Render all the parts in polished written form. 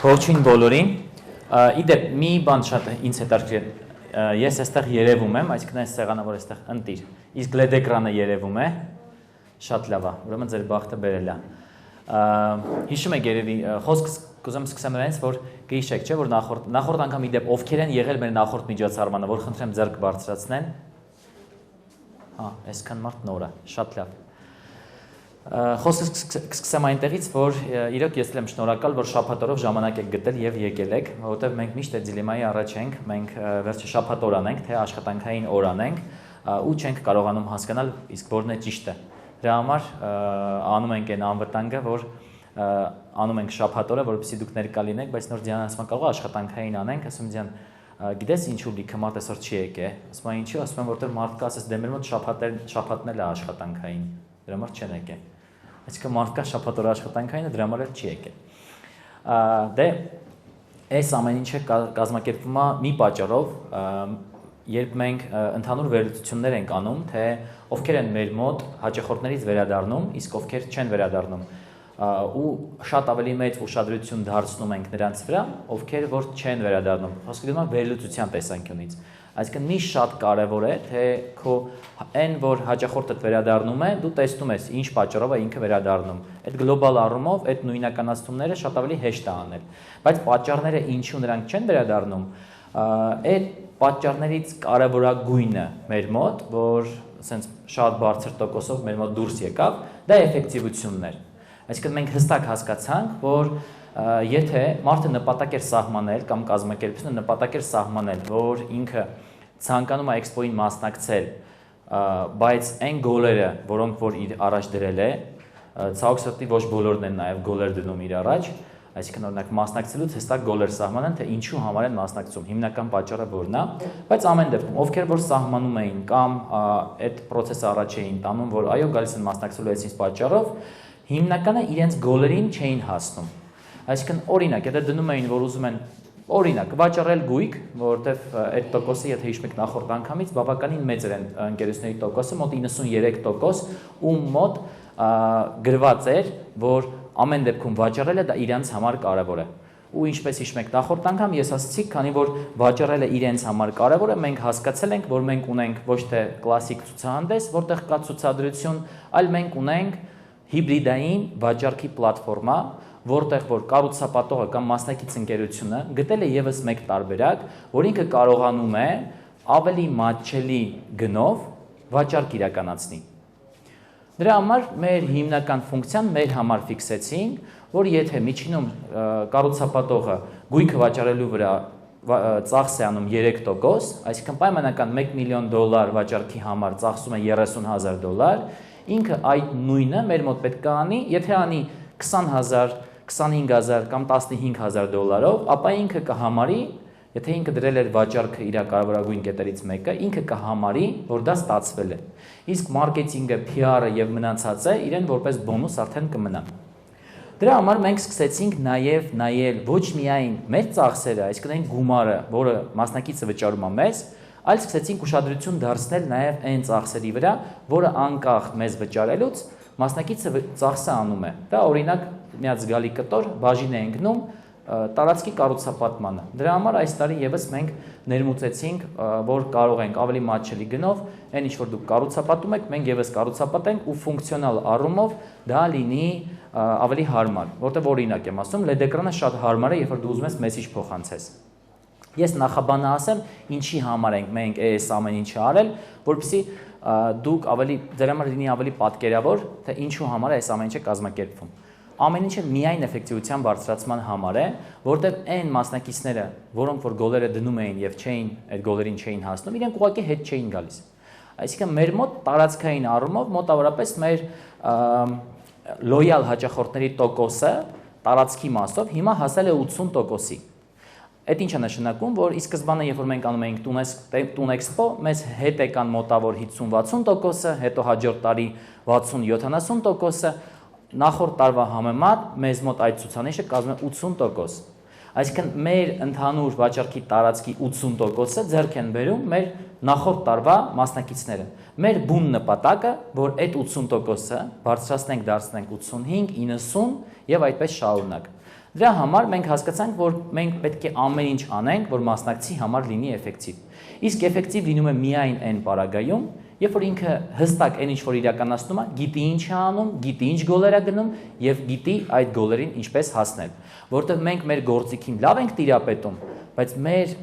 Ողջույն բոլորին։ Իդեպ մի բան շատ ինձ հետաքրքիր է։ Ես այստեղ երևում եմ, այսինքն այս սեղանը որ այստեղ ընտիր։ Իսկ LED էկրանը երևում է։ Շատ լավ է։ Ուրեմն ձեր բախտը բերել է։ Հիշում եք երևի խոսք կուզեմ սկսեմ նրանից, որ գիշեք, չէ՞, որ նախորդ անգամ իդեպ ովքեր են եղել մեր նախորդ միջոցառմանը, որ խնդրեմ ձեռք բարձրացնեն։ Հա, այսքան մարդ նոր է, շատ լավ։ Խոսքը կսկսեմ այնտեղից, որ իրոք ես եմ շնորհակալ, որ շաբաթ օրով ժամանակ եք գտել եւ եկել եք, որովհետեւ մենք միշտ այդ դիլեմայի առաջ ենք, մենք վերջը շաբաթ օր անենք, թե աշխատանքային օր անենք, ու չենք կարողանում հասկանալ իսկ որն է ճիշտը։ Դրա համար անում ենք այն անվտանգը, որ անում ենք շաբաթ օրը, որովհետեւ դուք ներկա լինեք, բայց նոր Դիանան ասում կարող աշխատանքային անենք, ասում Դիան, գիտես ինչու լիքը մարդ այսօր չի եկել, ասում են ինչու, ասում են որտեղ մարդկա ասես դե մեր մոտ շաբաթն էլ է աշխատանքային, դրա համար չեն եկել։ Այսինքն մարդկա շաբաթ օրը աշխատանքայինը դրա համար էլ չի եկել։ Դե այս ամեն ինչը կազմակերպվում է մի պատճառով, երբ մենք ընդհանուր վերլուծություններ ենք անում, թե ովքեր են մեր մոտ հաճախորդներից վերադառնում, իսկ ովքեր չեն վերադառնում, ու շատ ավելի մեծ ուշադրություն դարձնում ենք նրանց վրա, ովքեր որ չեն վերադառնում։ Խոսքը գնում է վերլուծության տեսանկյունից։ Այսինքն մի շատ կարևոր է, թե քո այն որ հաճախորդդ վերադառնում է, դու տեսնում ես ինչ պատճառով է ինքը վերադառնում։ Այդ գլոբալ առումով այդ նույնականացումները շատ ավելի հեշտ է անել։ Բայց պատճառները ինչու նրանք չեն վերադառնում, այդ պատճառներից կարևորագույնը մեր մոտ, որ ասենց շատ բարձր տոկոսով մեր մոտ դուրս եկավ, դա էֆեկտիվությունն էր։ Այսինքն մենք հստակ հասկացանք, որ եթե մարդը նպատակ էր սահմանել կամ կազմակերպությունը նպատակ էր սահմանել, որ ինքը ցանկանում է էքսպոյին մասնակցել, բայց այն գոլերը, որոնք որ իր առաջ դրել է, ցավոք սրտի ոչ բոլորն են նաև գոլեր դնում իր առաջ, այսինքն օրինակ մասնակցելուց հստակ գոլեր սահմանեն, թե ինչու համար են մասնակցում, հիմնական պատճառը որն է, բայց ամեն դեպքում ովքեր որ սահմանում էին կամ այդ process-ը առաջ էին տանում, որ այո գալիս են մասնակցելու այսինչ պատճառով, հիմնականը իրենց գոլերին չէին հասնում։ Այսինքն օրինակ, եթե դնում էին, որ ուզում են օրինակ վաճառել գույք, որովհետև այդ տոկոսը, եթե հիշում եք նախորդ անգամից, բավականին մեծ էր ընկերությունների տոկոսը, մոտ 93%, ում մոտ գրված էր, որ ամեն դեպքում վաճառելը դա իրենց համար կարևոր է։ Ու ինչպես հիշում եք նախորդ անգամ ես ասացի, քանի որ վաճառելը իրենց համար կարևոր է, մենք հասկացել ենք, որ մենք ունենք ոչ թե կլասիկ ցուցահանդես, որտեղ կա ցուցադրություն, այլ մենք ունենք հիբրիդային վաճառքի պլատֆորմա, որտեղ որ կառուցապատողը կամ մասնակից ընկերությունը գտել է եւս մեկ տարբերակ, որ ինքը կարողանում է ավելի մատչելի գնով վաճառք իրականացնի։ Դրա համար մեր հիմնական ֆունկցիան մեր համար ֆիքսեցինք, որ եթե միջինում կառուցապատողը գույքը վաճառելու վրա ծախս է անում 3%, այսինքն պայմանական $1 միլիոն վաճառքի համար ծախսում է $30,000, ինքը այդ նույնը մեր մոտ պետք է անի, եթե անի 20,000, 25,000 կամ $15,000, ապա ինքը կհամարի, եթե ինքը դրել էր վաճառքը իր կարևորագույն կետերից մեկը, ինքը կհամարի, որ դա ստացվել է։ Իսկ մարքեթինգը, PR-ը եւ մնացածը իրեն որպես բոնուս արդեն կմնա։ Դրա համար մենք սկսեցինք նաեւ նայել ոչ միայն մեր ծախսերը, այսինքն այն գումարը, որը մասնակիցը վճարում է մեզ, այլ սկսեցինք ուշադրություն դարձնել նաեւ այն ծախսերի վրա, որը անկախ մեզ վճարելուց մասնակիցը ծախսը անում է։ Դա օրինակ մի հատ զգալի կտոր բաժին է ընկնում տարածքի կառուցապատմանը։ Դրա համար այս տարի եւս մենք ներմուծեցինք, որ կարող ենք ավելի մատչելի գնով, այն ինչ որ դուք կառուցապատում եք, մենք եւս կառուցապատենք ու ֆունկցիոնալ առումով դա լինի ավելի հարմար, որտեղ օրինակ եմ ասում, LED էկրանը շատ հարմար է, երբ որ դու ուզում ես մեսիջ փոխանցես։ Ես նախաբանը ասեմ, ինչի համար ենք մենք այս ամեն ինչը արել, որպեսզի դուք ավելի ձեր համար լինի ավելի պատկերավոր, թե ինչու համար է այս ամեն ինչը կազմակերպվում։ Ամեն ինչը միայն էֆեկտիվության բարձրացման համար է, որտեղ այն մասնակիցները, որոնք որ գոլերը դնում էին եւ չէին այդ գոլերին չէին հասնում, իրենք ուղղակի հետ չէին գալիս։ Այսինքն մեր մոտ տարածքային առումով մոտավորապես մեր լոյալ հաճախորդների տոկոսը տարածքի մասով հիմա հասել է 80%-ի։ Այդ ինչ է նշանակում, որ ի սկզբանե երբ որ մենք անում էինք Տուն Էքսպո, մեզ հետ եկան մոտավոր 50-60%-ը, հետո հաջորդ տարի 60-70%-ը, նախորդ տարվա համեմատ մեզ մոտ այդ ցուցանիշը կազմում է 80%։ Այսինքն մեր ընդհանուր վաճառքի տարածքի 80%-ը ձեռք են բերում մեր նախորդ տարվա մասնակիցները։ Մեր բուն նպատակը, որ այդ 80%-ը բարձրացնենք, դարձնենք 85, 90 եւ այդպես շարունակ։ Դրա համար մենք հասկացանք, որ մենք պետք է ամեն ինչ անենք, որ մասնակցի համար լինի էֆեկտիվ։ Իսկ էֆեկտիվ լինում է միայն այն պարագայում, երբ որ ինքը հստակ այն ինչ որ իրականացնում է, գիտի ինչ է անում, գիտի ինչ գոլեր է գնում եւ գիտի այդ գոլերին ինչպես հասնել։ Որտեղ մենք մեր գործիքին լավ ենք տիրապետում, բայց մեր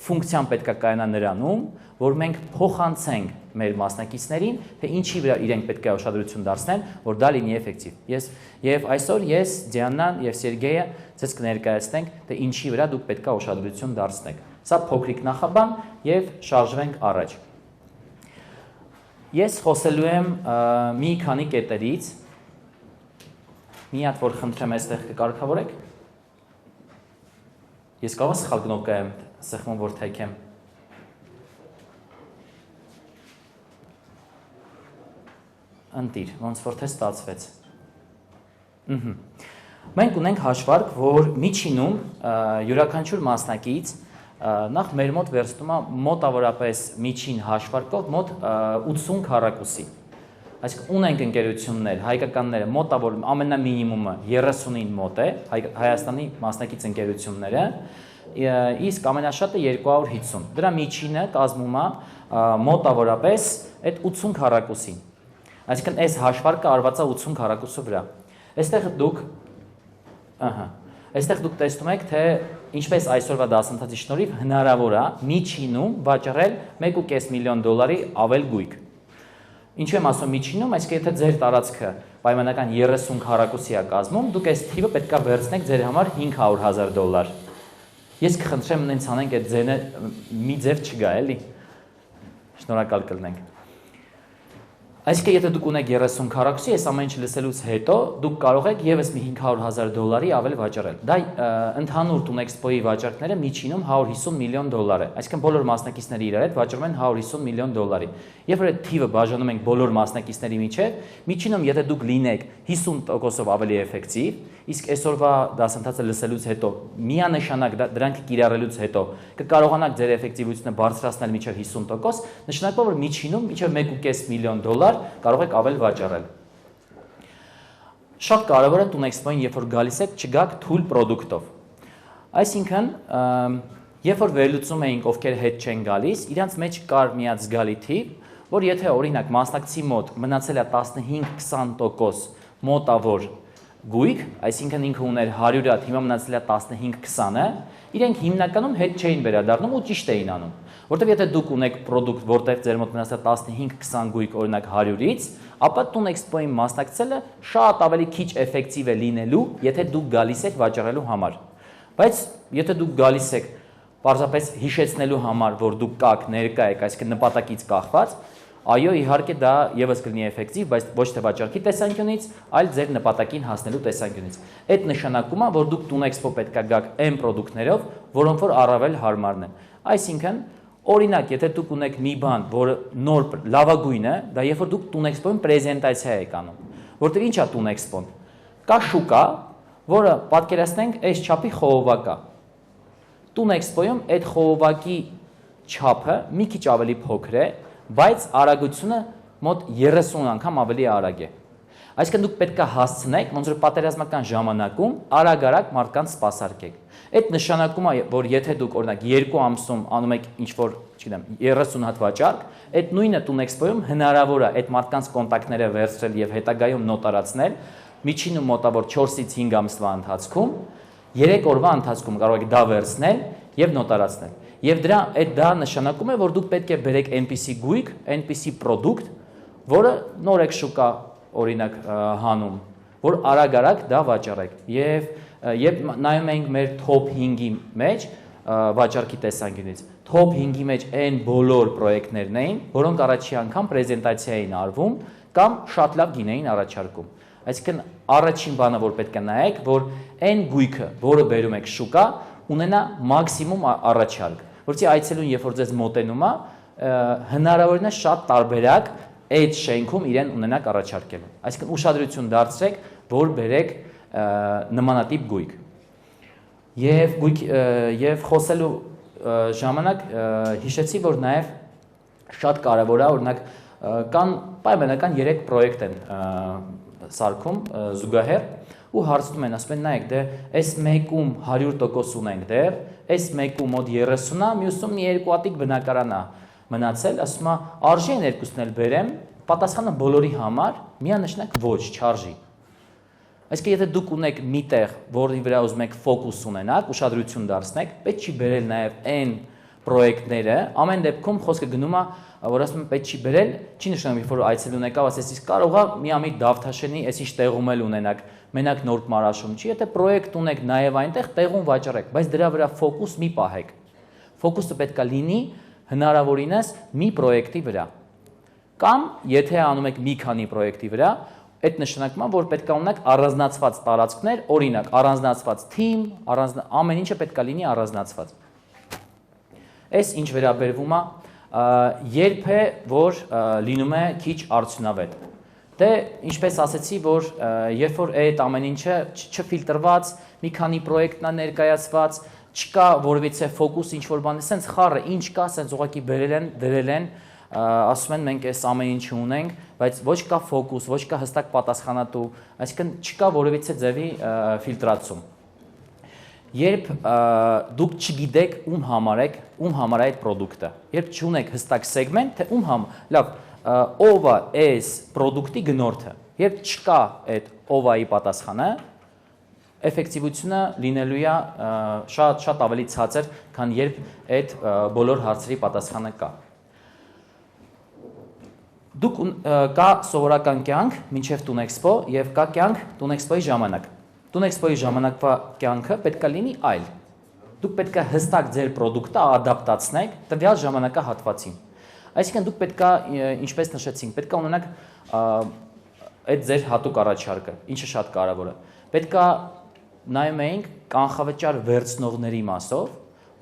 ֆունկցիան պետք է կայանա նրանում, որ մենք փոխանցենք մեր մասնակիցներին, թե ինչի վրա իրենք պետք է ուշադրություն դարձնեն, որ դա լինի էֆեկտիվ։ Եվ այսօր ես, Դիանան եւ Սերգեյը ցած կներկայացնենք, թե ինչի վրա դուք պետք է ուշադրություն դարձնեք։ Սա փոքրիկ նախաբան եւ շարժվենք առաջ։ Ես խոսելու եմ մի քանի կետերից։ Մի հատ որ խնդրեմ այստեղ կկարգավորեք։ Ես կարող եմ սխալ գնոկայեմ, սխմում որ թեքեմ։ Ընտիր, ոնց որ թե ստացվեց։ Մենք ունենք հաշվարկ, որ միջինում յուրաքանչյուր մասնակից նախ մեր մոտ վերցնում է մոտավորապես միջին հաշվարկով մոտ 80 քառակուսի։ Այսինքն ունենք ընկերություններ, հայկականները մոտավոր ամենամինիմումը 30-ին մոտ է, Հայաստանի մասնակից ընկերությունները, իսկ ամենաշատը 250։ Դրա միջինը կազմում է մոտավորապես այդ 80 քառակուսին։ Այսինքն այս հաշվարկը արված է 80 քառակուսու վրա։ Այստեղ դուք տեսնում եք, թե ինչպես այսօրվա դասընթացի շնորհիվ հնարավոր է միջինում վաճառել 1.5 միլիոն դոլարի ավել գույք։ Ինչու եմ ասում միջինում, այսինքն եթե ձեր տարածքը պայմանական 30 քառակուսի է կազմում, դուք այս թիվը պետք է վերցնեք ձեր համար $500,000։ Ես կխնդրեմ նենց անենք այդ ձենը մի ձև չգա, էլի։ Շնորհակալ կլինենք։ Այսինքն եթե դուք ունեք 30 քառակուսի, այս ամեն ինչ լսելուց հետո դուք կարող եք եւս մի $500,000 ավել վաճառել։ Դա ընդհանուր Տունեքսպոյի վաճառքները միջինում $150 միլիոն է։ Այսինքն բոլոր մասնակիցները իրար հետ վաճառում են $150 միլիոն։ Երբ որ այդ թիվը բաժանում ենք բոլոր մասնակիցների միջև, միջինում եթե դուք լինեք 50%-ով ավելի էֆեկտիվ, իսկ այսօրվա դասընթացը լսելուց հետո միանշանակ դրանք կիրառելուց հետո կկարողանաք ձեր էֆեկտիվությունը բարձրացնել մինչև 50%, նշանակում որ միջինում մինչև $1.5 միլիոն կարող եք ավել վաճառել։ Շատ կարևոր է Տունեքսպոյին, երբ որ գալիս եք, չգաք թույլ պրոդուկտով։ Այսինքն, երբ որ վերլուծում էինք, ովքեր հետ չեն գալիս, իրանց մեջ կար մի հատ զգալի թիվ, որ եթե օրինակ մասնակցի մոտ մնացել է 15-20% մոտավոր գույք, այսինքն ինքը ուներ 100-ը, հիմա մնացել է 15-20-ը, իրենք հիմնականում հետ չէին վերադառնում ու ճիշտ էին անում։ Որտեւ եթե դուք ունեք product, որտեղ ձեր մոտ մնացել 15-20 գույք օրինակ 100-ից, ապա Տունեքսպոյին մասնակցելը շատ ավելի քիչ էֆեկտիվ է լինելու, եթե դուք գալիս եք վաճառելու համար։ Բայց եթե դուք գալիս եք պարզապես հիշեցնելու համար, որ դուք կաք, ներկա եք, այսինքն նպատակից կախված, այո, իհարկե դա եւս կլինի էֆեկտիվ, բայց ոչ թե վաճառքի տեսանկյունից, այլ ձեր նպատակին հասնելու տեսանկյունից։ Այդ նշանակում է, որ դուք Տունեքսպո պետք է գաք այն product-ներով, որոնք որ առավել հարմարն են։ Այսինքն Օրինակ, եթե դուք ունեք մի բան, որը նոր լավագույն է, դա երբ որ դուք Տունեքսպոյին պրեզենտացիա եք անում, որտեղ ինչ է Տունեքսպոն։ Կա շուկա, որը պատկերացնենք այս չափի խողովակ է։ Տունեքսպոյում այդ խողովակի չափը մի քիչ ավելի փոքր է, բայց արագությունը մոտ 30 անգամ ավելի արագ է։ Այսինքն դուք պետք է հասցնեք, ոնց որ պատերազմական ժամանակում արագ-արագ մարդկանց սպասարկեք։ Այդ նշանակում է, որ եթե դուք օրինակ 2 ամսում անում եք ինչ-որ, չգիտեմ, 30 հատ վաճառք, այդ նույնը Տունեքսպոյում հնարավոր է այդ մարդկանց կոնտակտները վերցնել եւ հետագայում նոտարացնել, միջինում մոտավոր 4-ից 5 ամսվա ընթացքում, 3 օրվա ընթացքում կարող եք դա վերցնել եւ նոտարացնել։ Եվ դա նշանակում է, որ դուք պետք է բերեք այնպիսի գույք, այնպիսի product, որը նոր եք շուկա օրինակ հանում, որ արագ-արագ դա վաճառեք։ Եվ նայում ենք մեր top 5-ի մեջ վաճառքի տեսանկյունից։ Top 5-ի մեջ այն բոլոր պրոյեկտներն էին, որոնք առաջի անգամ պրեզենտացիա էին արվում կամ շատ լավ գին էին առաջարկում։ Այսինքն առաջին բանը, որ պետք է նայեք, որ այն գույքը, որը բերում եք շուկա, ունենա մաքսիմում առաջարկ։ Որովհետեւ այցելուն, երբ որ ձեզ մոտենում է, հնարավորինս շատ տարբերակ այդ շենքում իրեն ունենակ առաջարկելու։ Այսինքն ուշադրություն դարձրեք, որ բերեք նմանատիպ գույք։ Եվ խոսելու ժամանակ հիշեցի, որ նաև շատ կարևոր է, օրինակ կան պայմանական 3 պրոյեկտ են սարքում զուգահեռ, ու հարցնում են, ասում են, նայեք, դե այս մեկում 100% ունենք դեռ, այս մեկում մոտ 30-ա, մյուսում մի երկու հատիկ բնակարան է մնացել, ասում է, արժի են երկուսն էլ բերեմ, պատասխանը բոլորի համար միանշանակ ոչ, չարժի։ Այսինքն եթե դուք ունեք մի տեղ, որի վրա ուզում եք ֆոկուս ունենաք, ուշադրություն դարձնեք, պետք չի բերել նաև այն պրոյեկտները, ամեն դեպքում խոսքը գնում է, որ ասում եմ պետք չի բերել, չի նշանակում, որ այցելուն եկավ, ասես իսկ կարող է միամիտ Դավթաշենի այսինչ տեղում էլ ունենաք, մենակ նոր մարաշում չի, եթե պրոյեկտ ունեք նաև այնտեղ տեղում վաճառեք, բայց դրա վրա ֆոկուս մի պահեք։ Ֆոկուսը պետք է լինի հնարավորինս մի պրոյեկտի վրա։ Կամ եթե անում եք մի քանի պրոյեկտի վրա, այդ նշանակում է, որ պետք է ունենաք առանձնացված տարածքներ, օրինակ, առանձնացված թիմ, ամեն ինչը պետք է լինի առանձնացված։ Այս ինչ վերաբերվում է, երբ է, որ լինում է քիչ արդյունավետ։ Դե, ինչպես ասեցի, որ երբ որ այդ ամեն ինչը չֆիլտրված, մի քանի պրոյեկտն է ներկայացված, չկա որևիցե ֆոկուս ինչ-որ բան, սենց խառը ինչ կա, սենց ուղղակի բերել են, դրել են, ասում են մենք այս ամեն ինչը ունենք, բայց ոչ կա ֆոկուս, ոչ կա հստակ պատասխանատու, այսինքն չկա որևիցե ձևի ֆիլտրացում։ Երբ դուք չգիտեք ում համար է այդ պրոդուկտը, երբ չունեք հստակ սեգմենտ, թե լավ, ով է այս պրոդուկտի գնորդը, երբ չկա այդ ով-ի պատասխանը, էֆեկտիվությունը լինելու է շատ ավելի ցածր, քան երբ այդ բոլոր հարցերի պատասխանը կա։ Դուք կա սովորական կյանք մինչև Տունեքսպո եւ կա կյանք Տունեքսպոյի ժամանակ։ Տունեքսպոյի ժամանակվա կյանքը պետք է լինի այլ։ Դուք պետք է հստակ ձեր պրոդուկտը ադապտացնեք տվյալ ժամանակահատվածին։ Այսինքն դուք պետք է, ինչպես նշեցինք, պետք է ունենաք այդ ձեր հատուկ առաջարկը, ինչը շատ կարևոր է։ Պետք է նայում էինք կանխավճար վերցնողների մասով,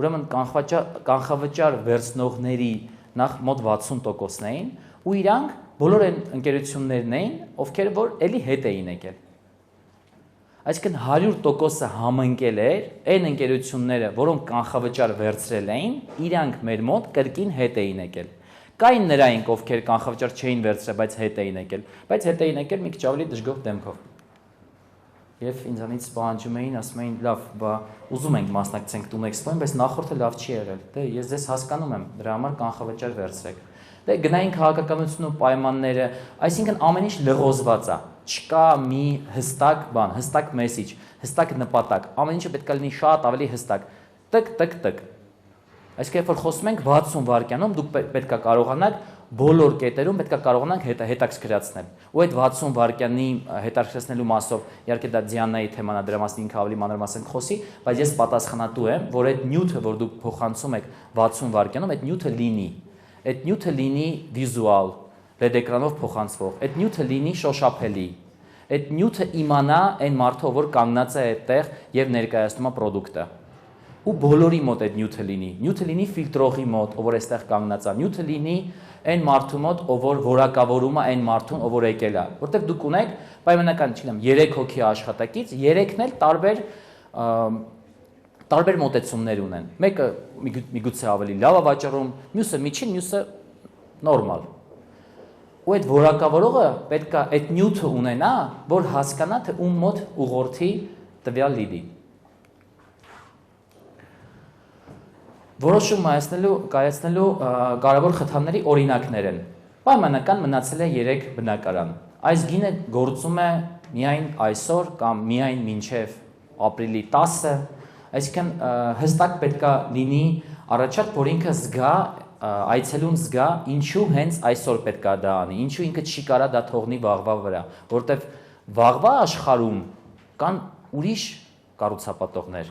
ուրեմն կանխավճար վերցնողների նախ մոտ 60%-ն էին, ու իրանք բոլոր այն ընկերություններն էին, ովքեր որ էլի հետ էին եկել։ Այսինքն 100%-ը համընկել էր այն ընկերությունները, որոնք կանխավճար վերցրել էին, իրանք մեր մոտ կրկին հետ էին եկել։ Կային նրանք, ովքեր կանխավճար չէին վերցրել, բայց հետ էին եկել, բայց հետ էին եկել մի քիչ ավելի դժգոհ դեմքով։ Եվ ինձանից պահանջում էին, ասում էին, լավ, բա ուզում ենք մասնակցենք Տունեքսպոյին, բայց նախորդը լավ չի եղել։ Դե ես ձեզ հասկանում եմ, դրա համար կանխավճար վերցրեք։ Դե գնային քաղաքականությունն ու պայմանները, այսինքն ամեն ինչ լղոզված է։ Չկա մի հստակ բան, հստակ մեսիջ, հստակ նպատակ։ Ամեն ինչը պետք է լինի շատ ավելի հստակ։ Տկ։ Այսինքն երբ որ խոսում ենք 60 վայրկյանում, դուք պետք է կարողանաք բոլոր կետերում պետք է կարողանանք հետաքրքրացնել։ Ու այդ 60 վայրկյանի հետաքրքրացնելու մասով, իհարկե դա Դիանայի թեման է, դրա մասին ինքը ավելի մանրամասն խոսի, բայց ես պատասխանատու եմ, որ այդ նյութը, որ դուք փոխանցում եք 60 վայրկյանում, այդ նյութը լինի։ Այդ նյութը լինի վիզուալ, LED էկրանով փոխանցվող, այդ նյութը լինի շոշափելի։ Այդ նյութը իմանա այն մարդը, որ կանգնած է այդտեղ եւ ներկայացնում է պրոդուկտը։ Ու բոլորի մոտ այդ նյութը լինի ֆիլտրողի մոտ, ով որ այստեղ կանգնած է, նյութը լինի այն մարդու մոտ, ով որ որակավորում է այն մարդուն, ով որ եկել է, որտեղ դուք ունեք պայմանական, չգիտեմ, 3 հոգի աշխատակից, 3-ն էլ տարբեր մոտեցումներ ունեն։ Մեկը միգուցե ավելի լավ է վաճառում, մյուսը միջին, մյուսը նորմալ։ Ու այդ որակավորողը պետք է այդ նյութը ունենա, որ հասկանա, թե ում մոտ ուղղորդի տվյալ լիդի։ Որոշում կայացնելու կարևոր խթանների օրինակներ են։ Պայմանական մնացել է 3 բնակարան։ Այս գինը գործում է միայն այսօր կամ միայն մինչև ապրիլի 10-ը, այսինքն հստակ պետք է լինի առաջարկ, որ ինքը զգա, այցելուն զգա, ինչու հենց այսօր պետք է դա անի, ինչու ինքը չի կարա դա թողնի վաղվա վրա, որտեվ վաղվա աշխարհում կան ուրիշ կառուցապատողներ։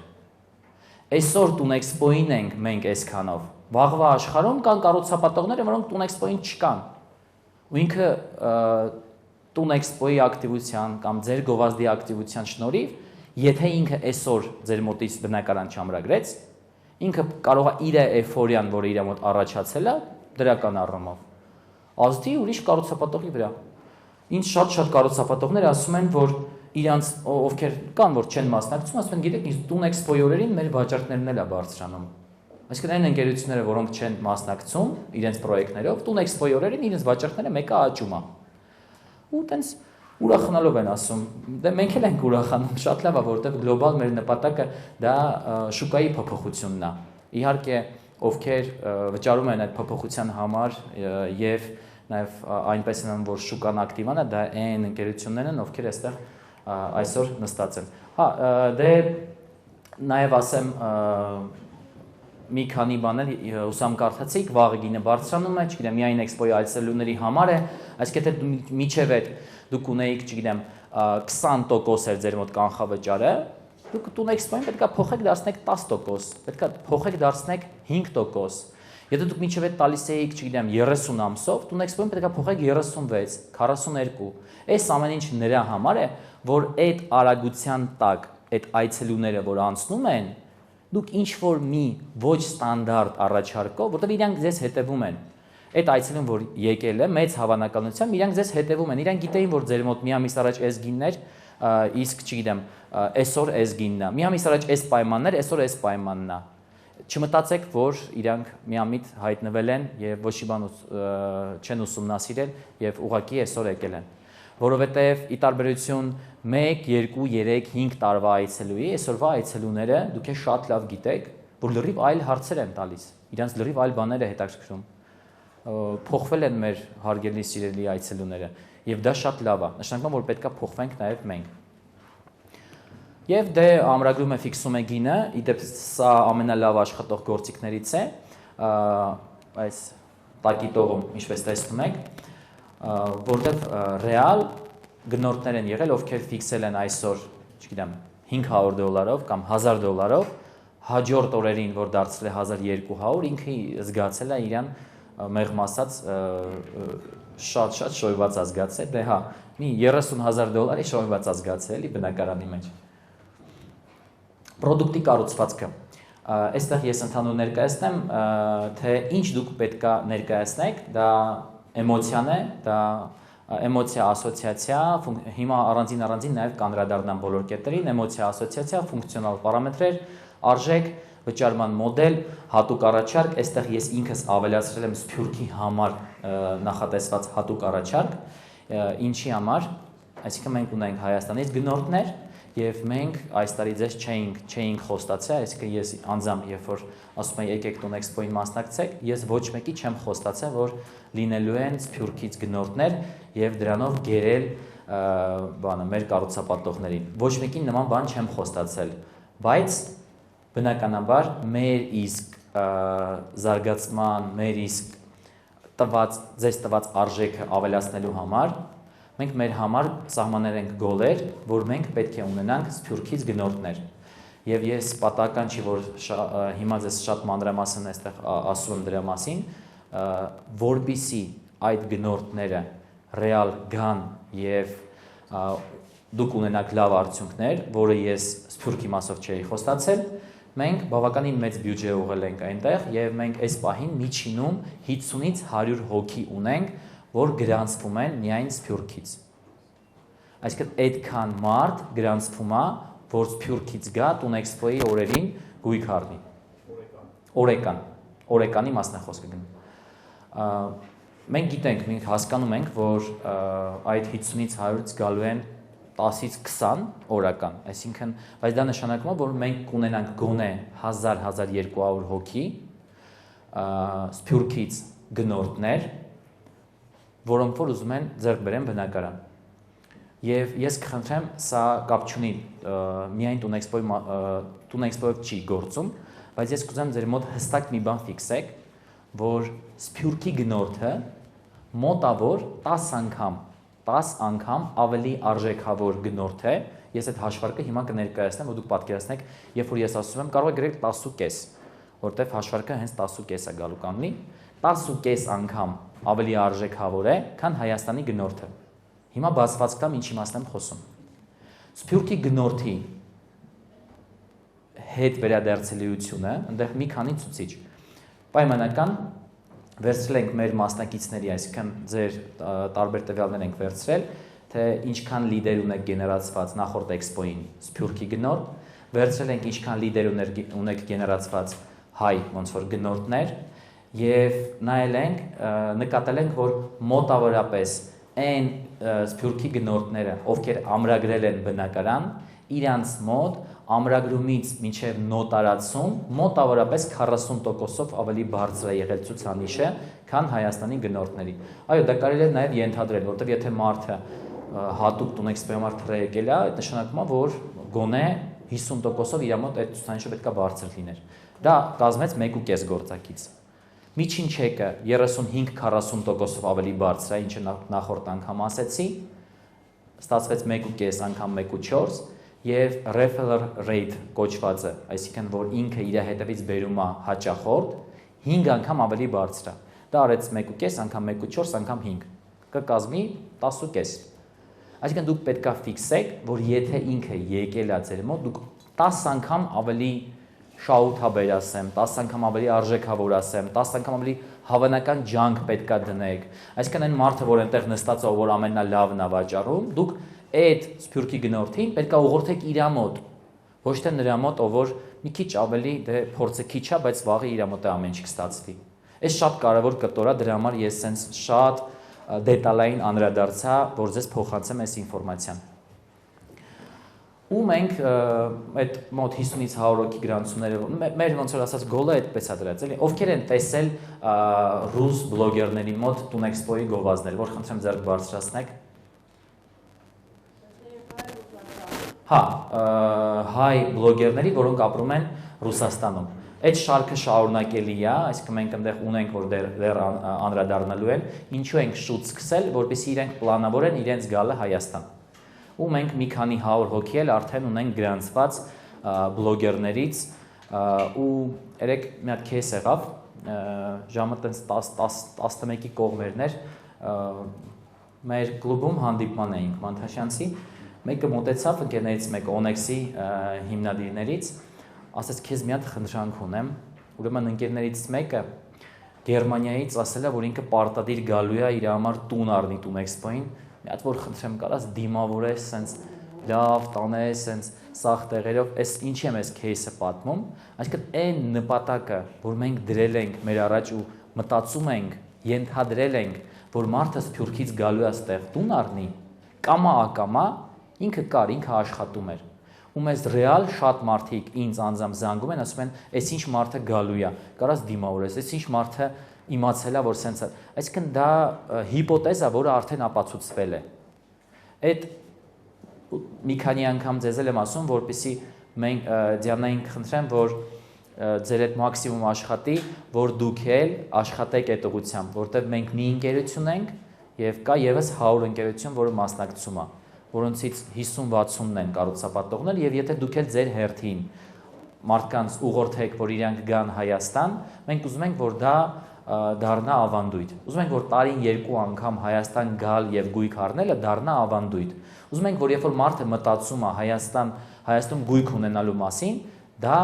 Այսօր Տունեքսպոյին ենք մենք այսքանով, վաղվա աշխարհում կան կառուցապատողներ, որոնք Տունեքսպոյին չկան։ Ու ինքը Տունեքսպոյի ակտիվության կամ ձեր գովազդի ակտիվության շնորհիվ, եթե ինքը այսօր ձեր մոտից բնակարան չամրագրեց, ինքը կարող է իր էйֆորիան, որը իր մոտ առաջացել է, դրական առումով, ազդի ուրիշ կառուցապատողի վրա։ Ինչ շատ կառուցապատողներ ասում են, որ իրանց ովքեր կան, որ չեն մասնակցում, ասում են, գիտեք, Տունեքսպոյի օրերին մեր վաճառքներն էլ է բարձրանում։ Այսինքն այն ընկերությունները, որոնք չեն մասնակցում իրենց պրոյեկտներով, Տունեքսպոյի օրերին իրենց վաճառքները մեկը աճում է։ Ու տենց ուրախանալով են ասում, դե մենք էլ ենք ուրախանում, շատ լավ է, որովհետև գլոբալ մեր նպատակը դա շուկայի փոփոխությունն է։ Իհարկե, ովքեր վճարում են այդ փոփոխության համար եւ նաեւ այնպես են որ շուկան ակտիվանա, դա այն ընկերություններն են, ովքեր այստեղ այսօր նստած են։ Հա, դե նաեւ ասեմ մի քանի բաներ ուսամ կարդացիք, վաղը գինը բարձրանում է, չգիտեմ, միայն էքսպոյի այցելուների համար է, այսինքն թե միջև այդ դուք ունեիք, չգիտեմ, 20% էր ձեր մոտ կանխավճարը, դուք տուն էքսպոյին պետք է փոխեք դարձնեք 10%, պետք է փոխեք դարձնեք 5%։ Եթե դուք միջև այդ տալիս էիք, չգիտեմ, 30 ամսով, տուն էքսպոյին պետք է փոխեք 36, 42։ Այս ամեն ինչ նրա համար է, որ այդ արագության տակ այդ այցելուները, որ անցնում են, դուք ինչ-որ մի ոչ ստանդարտ առաջարկով, որտեղ իրանք ձեզ հետևում են։ Այդ այցելուն, որ եկել է, մեծ հավանականությամբ իրանք ձեզ հետևում են։ Իրանք գիտեին, որ ձեր մոտ մի ամիս առաջ այս գինն էր, իսկ չգիտեմ, այսօր այս գինն է։ Մի ամիս առաջ այս պայմանն էր, այսօր այս պայմանն է։ Չմտածեք, որ իրանք միամիտ հայտնվել են եւ ոչ մի բան չեն ուսումնասիրել եւ ուղղակի այսօր եկել են։ Որովհետեւ ի տարբերություն 1, 2, 3, 5 տարվա այցելուի, այսօրվա այցելուները դուք է շատ լավ գիտեք, որ լրիվ այլ հարցեր են տալիս, իրանց լրիվ այլ բաներ է հետաքրքրում։ Փոխվել են մեր հարգելի սիրելի այցելուները, եւ դա շատ լավ է, նշանակում որ պետքա փոխվենք նաեւ մենք։ Եվ դե ամրագրումը ֆիքսում է գինը, իդեպ սա ամենալավ աշխատող գործիքներից է, այս տակիտողում, ինչպես տեսնում եք, որտեղ ռեալ գնորդներ են եղել, ովքեր ֆիքսել են այսօր, չգիտեմ, $500 կամ $1000, հաջորդ օրերին, որ դարձել է 1200, ինքը զգացել է իրան մեղմ ասած շատ շոյված է զգացել, դե հա, մի $30,000 շոյված է զգացել էլի բնակարանի մեջ։ Պրոդուկտի կառուցվածքը։ Այստեղ ես ընդհանուր ներկայացնեմ, թե ինչ դուք պետքա ներկայացնեք, դա էմոցիան է, դա էմոցիա ասոցիացիա, հիմա առանձին նաև կանրադառնամ բոլոր կետերին, էմոցիա ասոցիացիա, ֆունկցիոնալ պարամետրեր, արժեք, վճարման մոդել, հատուկ առաջարկ, այստեղ ես ինքս ավելացրել եմ Սփյուռքի համար նախատեսված հատուկ առաջարկ, ինչի համար, այսինքն մենք ունենք Հայաստանից գնորդներ, եւ մենք այս տարի ձեզ չէինք խոստացել, այսինքն ես անձամբ երբ որ ասում եմ եկեք տուն էքսպոյին մասնակցեք, ես ոչ մեկի չեմ խոստացել, որ լինելու են Սփյուռքից գնորդներ եւ դրանով գերել բանը մեր կառուցապատողներին։ Ոչ մեկին նման բան չեմ խոստացել, բայց բնականաբար մեր իսկ զարգացման, մեր իսկ ձեզ տված արժեքը ավելացնելու համար մենք մեր համար սահմանել ենք գոլեր, որ մենք պետք է ունենանք Սփյուռքից գնորդներ։ Եվ ես պատահական չի, որ հիմա ձեզ շատ մանրամասն այստեղ ասում եմ դրա մասին, որպիսի այդ գնորդները ռեալ գան եւ դուք ունենաք լավ արդյունքներ, որը ես Սփյուռքի մասով չէի խոստացել, մենք բավականին մեծ բյուջե ուղղել ենք այնտեղ եւ մենք այս պահին միջինում 50-ից 100 հոգի ունենք, որ գրանցվում են միայն Սփյուռքից։ Այսինքն այդքան մարդ գրանցվում է, որ Սփյուռքից գա տուն էքսպոյի օրերին գույք առնի։ Օրեկանի մասն է խոսքը գնում։ Մենք գիտենք, մենք հասկանում ենք, որ այդ 50-ից 100-ից գալու են 10-ից 20 օրական, այսինքն, բայց դա նշանակում է, որ մենք կունենանք գոնե 1000-1200 հոգի Սփյուռքից գնորդներ, որոնք որ ուզում են ձեռք բերեն բնակարան։ Եվ ես կխնդրեմ, սա կապ չունի միայն տուն էքսպոյով չի գործում, բայց ես կուզեմ ձեր մոտ հստակ մի բան ֆիքսեք, որ Սփյուռքի գնորդը մոտավոր 10 անգամ ավելի արժեքավոր գնորդ է, ես այդ հաշվարկը հիմա կներկայացնեմ, որ դուք պատկերացնեք, երբ որ ես ասում եմ, կարող է գրել 10.5, որտեղ հաշվարկը հենց 10.5 է գալու կանգնի, 10.5 անգամ ավելի արժեքավոր է, քան Հայաստանի գնորդը։ Հիմա բացվածք տամ ինչի մասն եմ խոսում։ Սփյուռքի գնորդի հետ վերադարձելիությունը, այնտեղ մի քանի ցուցիչ։ Պայմանական վերցրել ենք մեր մասնակիցների, այսինքն ձեր տարբեր տվյալներ ենք վերցրել, թե ինչքան լիդեր ունեք գեներացված նախորդ էքսպոյին Սփյուռքի գնորդ, վերցրել ենք ինչքան լիդեր ունեք գեներացված հայ ոնց որ գնորդներ, եւ նայել ենք, նկատել ենք, որ մոտավորապես այն սփյուռքի գնորդները, ովքեր ամրագրել են բնակարան, իրանց մոտ ամրագրումից մինչև նոտարացում մոտավորապես 40%-ով ավելի բարձր է եղել ցուցանիշը, քան Հայաստանի գնորդների։ Այո, դա կարելի է նաև ենթադրել, որովհետև եթե մարդը հատուկ տունեքսպերմար եկել է, այդ նշանակում է, որ գոնե 50%-ով իր մոտ այդ ցուցանիշը պետք է բարձր լիներ։ Դա կազմեց 1.5 գործակից։ Միջին չեկը 35-40%-ով ավելի բարձր է, ինչը նախորդ անգամ ասեցի, ստացվեց 1.5 անգամ 1.4 եւ referral rate կոչվածը, այսինքն որ ինքը իր հետևից բերում է հաճախորդ 5 անգամ ավելի բարձր է։ Դա արեց 1.5 անգամ 1.4 անգամ 5, կկազմի 10.5։ Այսինքն դուք պետքա ֆիքսեք, որ եթե ինքը եկել է ձեր մոտ, դուք 10 անգամ ավելի շահութաբեր ասեմ, 10 անգամ ավելի արժեքավոր ասեմ, 10 անգամ ավելի հավանական ջանք պետքա դնեք։ Այսինքն այն մարդը, որ այնտեղ նստած է, որ ամենալավն է վաճառում, դուք այդ սփյուռքի գնորդին պետքա ուղղորդեք իր մոտ, ոչ թե նրա մոտ, ով որ մի քիչ ավելի դե փորձը քիչ է, բայց վաղը իր մոտ է ամեն ինչ կստացվի։ Այս շատ կարևոր կտոր է, դրա համար ես sense շատ դետալային անդրադարձա, որ ձեզ փոխանցեմ այս ինֆորմացիան։ Ու մենք այդ մոտ 50-ից 100 հոգի գրանցումները, մեր ոնց որ ասած գոլը այդպես է դրած, էլի, ովքեր են տեսել ռուս բլոգերների մոտ Տունեքսպոյի գովազդներ, որ խնդրեմ ձեռք բարձրացնեք։ Հա, հայ բլոգերների, որոնք ապրում են Ռուսաստանում։ Այդ շարքը շարունակելի է, այսինքն մենք այնտեղ ունենք, որ դեռ անդրադառնալու են, ինչու ենք շուտ սկսել, որպեսզի իրենք պլանավորեն իրենց գալը Հայաստան։ Ու մենք մի քանի 100 հոգի էլ արդեն ունենք գրանցված բլոգերներից ու երեք մի հատ քեյս եղավ, ժամը տենց 10-11-ի կողմերն էր, մեր կլուբում հանդիպման էինք Մանթաշյանցի, մեկը մոտեցավ ընկերներից մեկը Օնեքսի հիմնադիրներից, ասաց քեզ մի հատ խնդրանք ունեմ, ուրեմն ընկերներից մեկը Գերմանիայից ասել է, որ ինքը պարտադիր գալու է իր համար տուն առնի Տունեքսպոյին, մի հատ որ խնդրեմ կարաս դիմավորես, սենց լավ տանես, սենց սաղ տեղերով, այս ինչի եմ այս քեյսը պատմում, այսինքն այն նպատակը, որ մենք դրել ենք մեր առաջ ու մտածում ենք, ենթադրել ենք, որ մարդը Սփյուռքից գալու է այստեղ տուն առնի, կամա ակամա ինքը կար, ինքը աշխատում էր։ Ու մեզ ռեալ շատ մարդիկ ինձ անձամբ զանգում են, ասում են, այս ինչ մարդը գալու է, կարաս դիմավորես, այս ինչ մարդը իմացել է, որ սենց է։ Այսինքն դա հիպոթեզ է, որը արդեն ապացուցվել է։ Այդ մի քանի անգամ ձեզ եմ ասում, որպեսզի մենք Դիանային խնդրեմ, որ ձեր այդ մաքսիմում աշխատի, որ դուք էլ աշխատեք այդ ուղղությամբ, որտեղ մենք մի ընկերություն ենք եւ կա եւս 100 ընկերություն, որը մասնակցում է, որոնցից 50-60-ն են կառուցապատողներ եւ եթե դուք էլ ձեր հերթին մարդկանց ուղղորդեք, որ իրանք գան Հայաստան, մենք ուզում ենք, որ դա դառնա ավանդույթ։ Ուզում ենք, որ տարին 2 անգամ Հայաստան գալ եւ գույք առնելը դառնա ավանդույթ։ Ուզում ենք, որ երբ որ մարդը մտածում է Հայաստանում գույք ունենալու մասին, դա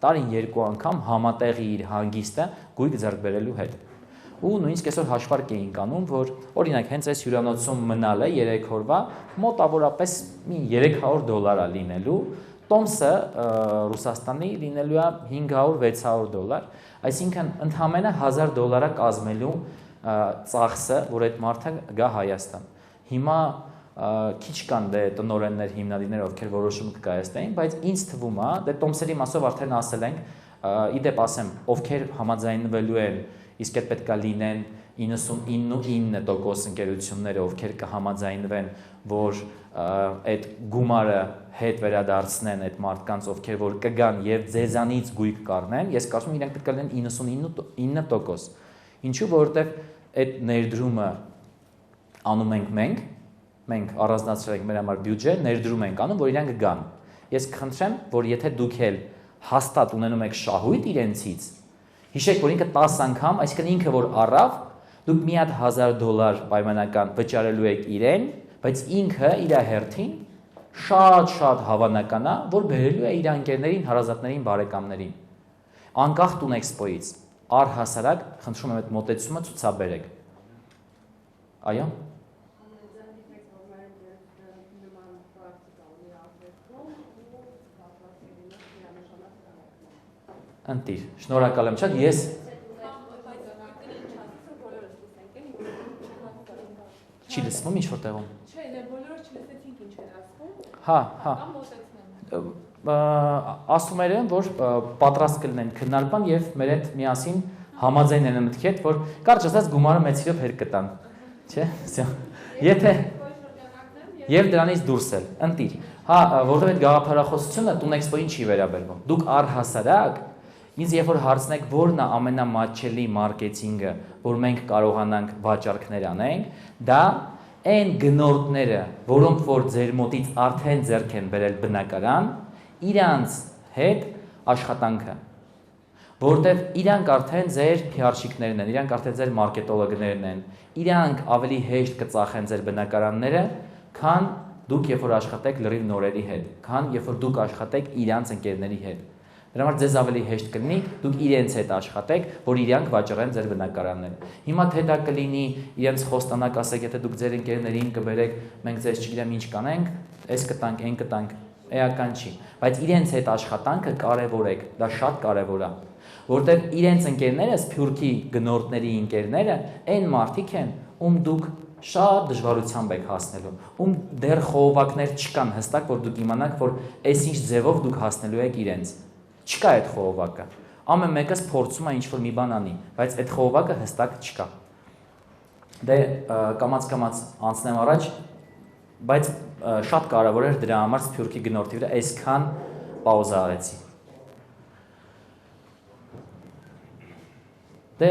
տարին 2 անգամ համատեղի իր հանգիստը գույք ձեռք բերելու հետ։ Ու նույնիսկ այսօր հաշվարկ էինք անում, որ օրինակ հենց այս հյուրանոցում մնալը 3 օրվա մոտավորապես մի $300 է լինելու, տոմսը Ռուսաստանի լինելու է $500-600, այսինքն ընդամենը $1000 կազմելու ծախսը, որ այդ մարդը գա Հայաստան։ Հիմա քիչ կան դե տնօրեններ, հիմնադիրներ, ովքեր որոշում կկայացնեին, բայց ինձ թվում է, դե տոմսերի մասով արդեն ասել ենք, իդեպ ասեմ, ովքեր համաձայնվելու են, իսկ այդ պետք է լինեն 99% ընկերությունները, ովքեր կհամաձայնվեն, որ այդ գումարը հետ վերադարձնեն այդ մարդկանց, ովքեր որ կգան եւ ձեզանից գույք կառնեն, ես կարծում եմ իրենք պետք է լինեն 99%։ Ինչու, որովհետեւ այդ ներդրումը անում ենք մենք առանձնացրել ենք մեր համար բյուջե, ներդրում ենք անում, որ իրանք գան։ Ես կխնդրեմ, որ եթե դուք էլ հաստատ ունենում եք շահույթ իրենցից, հիշեք, որ ինքը 10 անգամ, այսինքն ինքը որ առավ, դուք մի հատ $1000 պայմանական վճարելու եք իրեն, բայց ինքը իր հերթին շատ հավանական է, որ բերելու է իր ընկերներին, հարազատներին, բարեկամներին։ Անկախ Տունեքսպոյից, առհասարակ, խնդրում եմ այդ մոտեցումը ցուցաբերեք։ Այո։ Ընտիր, շնորհակալ եմ շատ, ես չի լսվում։ լսվում ինչ-որ տեղում։ Չէ, բոլորը չլսեցինք ինչ են ասում։ Հա։ Կամ մոտեցնեմ։ Ասում են, որ պատրաստ կլինեն քննարկման եւ մեր հետ միասին համաձայն են մտքի հետ, որ կարճ ասած գումարը մեծիրով հեր կտան, չէ՞։ Եթե եւ դրանից դուրս էլ ընտիր։ Հա, որովհետեւ այդ գաղափարախոսությունը Տունեքսպոին չի վերաբերվում։ Դուք առհասարակ ինձ երբ որ հարցնեք որն է ամենամատչելի մարքեթինգը, որ մենք կարողանանք վաճառքներ անենք, դա այն գնորդները, որոնք որ ձեր մոտից արդեն ձեռք են բերել բնակարան, իրանց հետ աշխատանքը, որտեվ իրանք արդեն ձեր PR-շիկներն են, իրանք արդեն ձեր մարքետոլոգներն են, իրանք ավելի հեշտ կծախեն ձեր բնակարանները, քան դուք երբ որ աշխատեք լրիվ նորերի հետ, քան երբ որ դուք աշխատեք իրանց ընկերների հետ։ Դրա համար ձեզ ավելի հեշտ կլինի դուք իրենց հետ աշխատեք, որ իրանք վաճառեն ձեր բնակարանները։ Հիմա թե դա կլինի իրենց խոստանակ ասեք, եթե դուք ձեր ընկերներին կբերեք, մենք ձեզ չգիտեմ ինչ կանենք, այս կտանք, այն կտանք, էական չի, բայց իրենց հետ աշխատանքը կարևորեք, դա շատ կարևոր է, որտեղ իրենց ընկերները, սփյուռքի գնորդների ընկերները, այն մարդիկ են, ում դուք շատ դժվարությամբ եք հասնելու, ում դեռ խողովակներ չկան հստակ, որ դուք իմանաք, որ այսինչ ձևով դուք հասնելու եք իրենց։ Չկա այդ խողովակը։ Ամեն մեկս փորձում է ինչ-որ մի բան անի, բայց այդ խողովակը հստակ չկա։ Դե կամաց-կամաց անցնեմ առաջ, բայց շատ կարևոր էր դրա համար սփյուռքի գնորդի վրա այսքան պաուզա արեցի։ Դե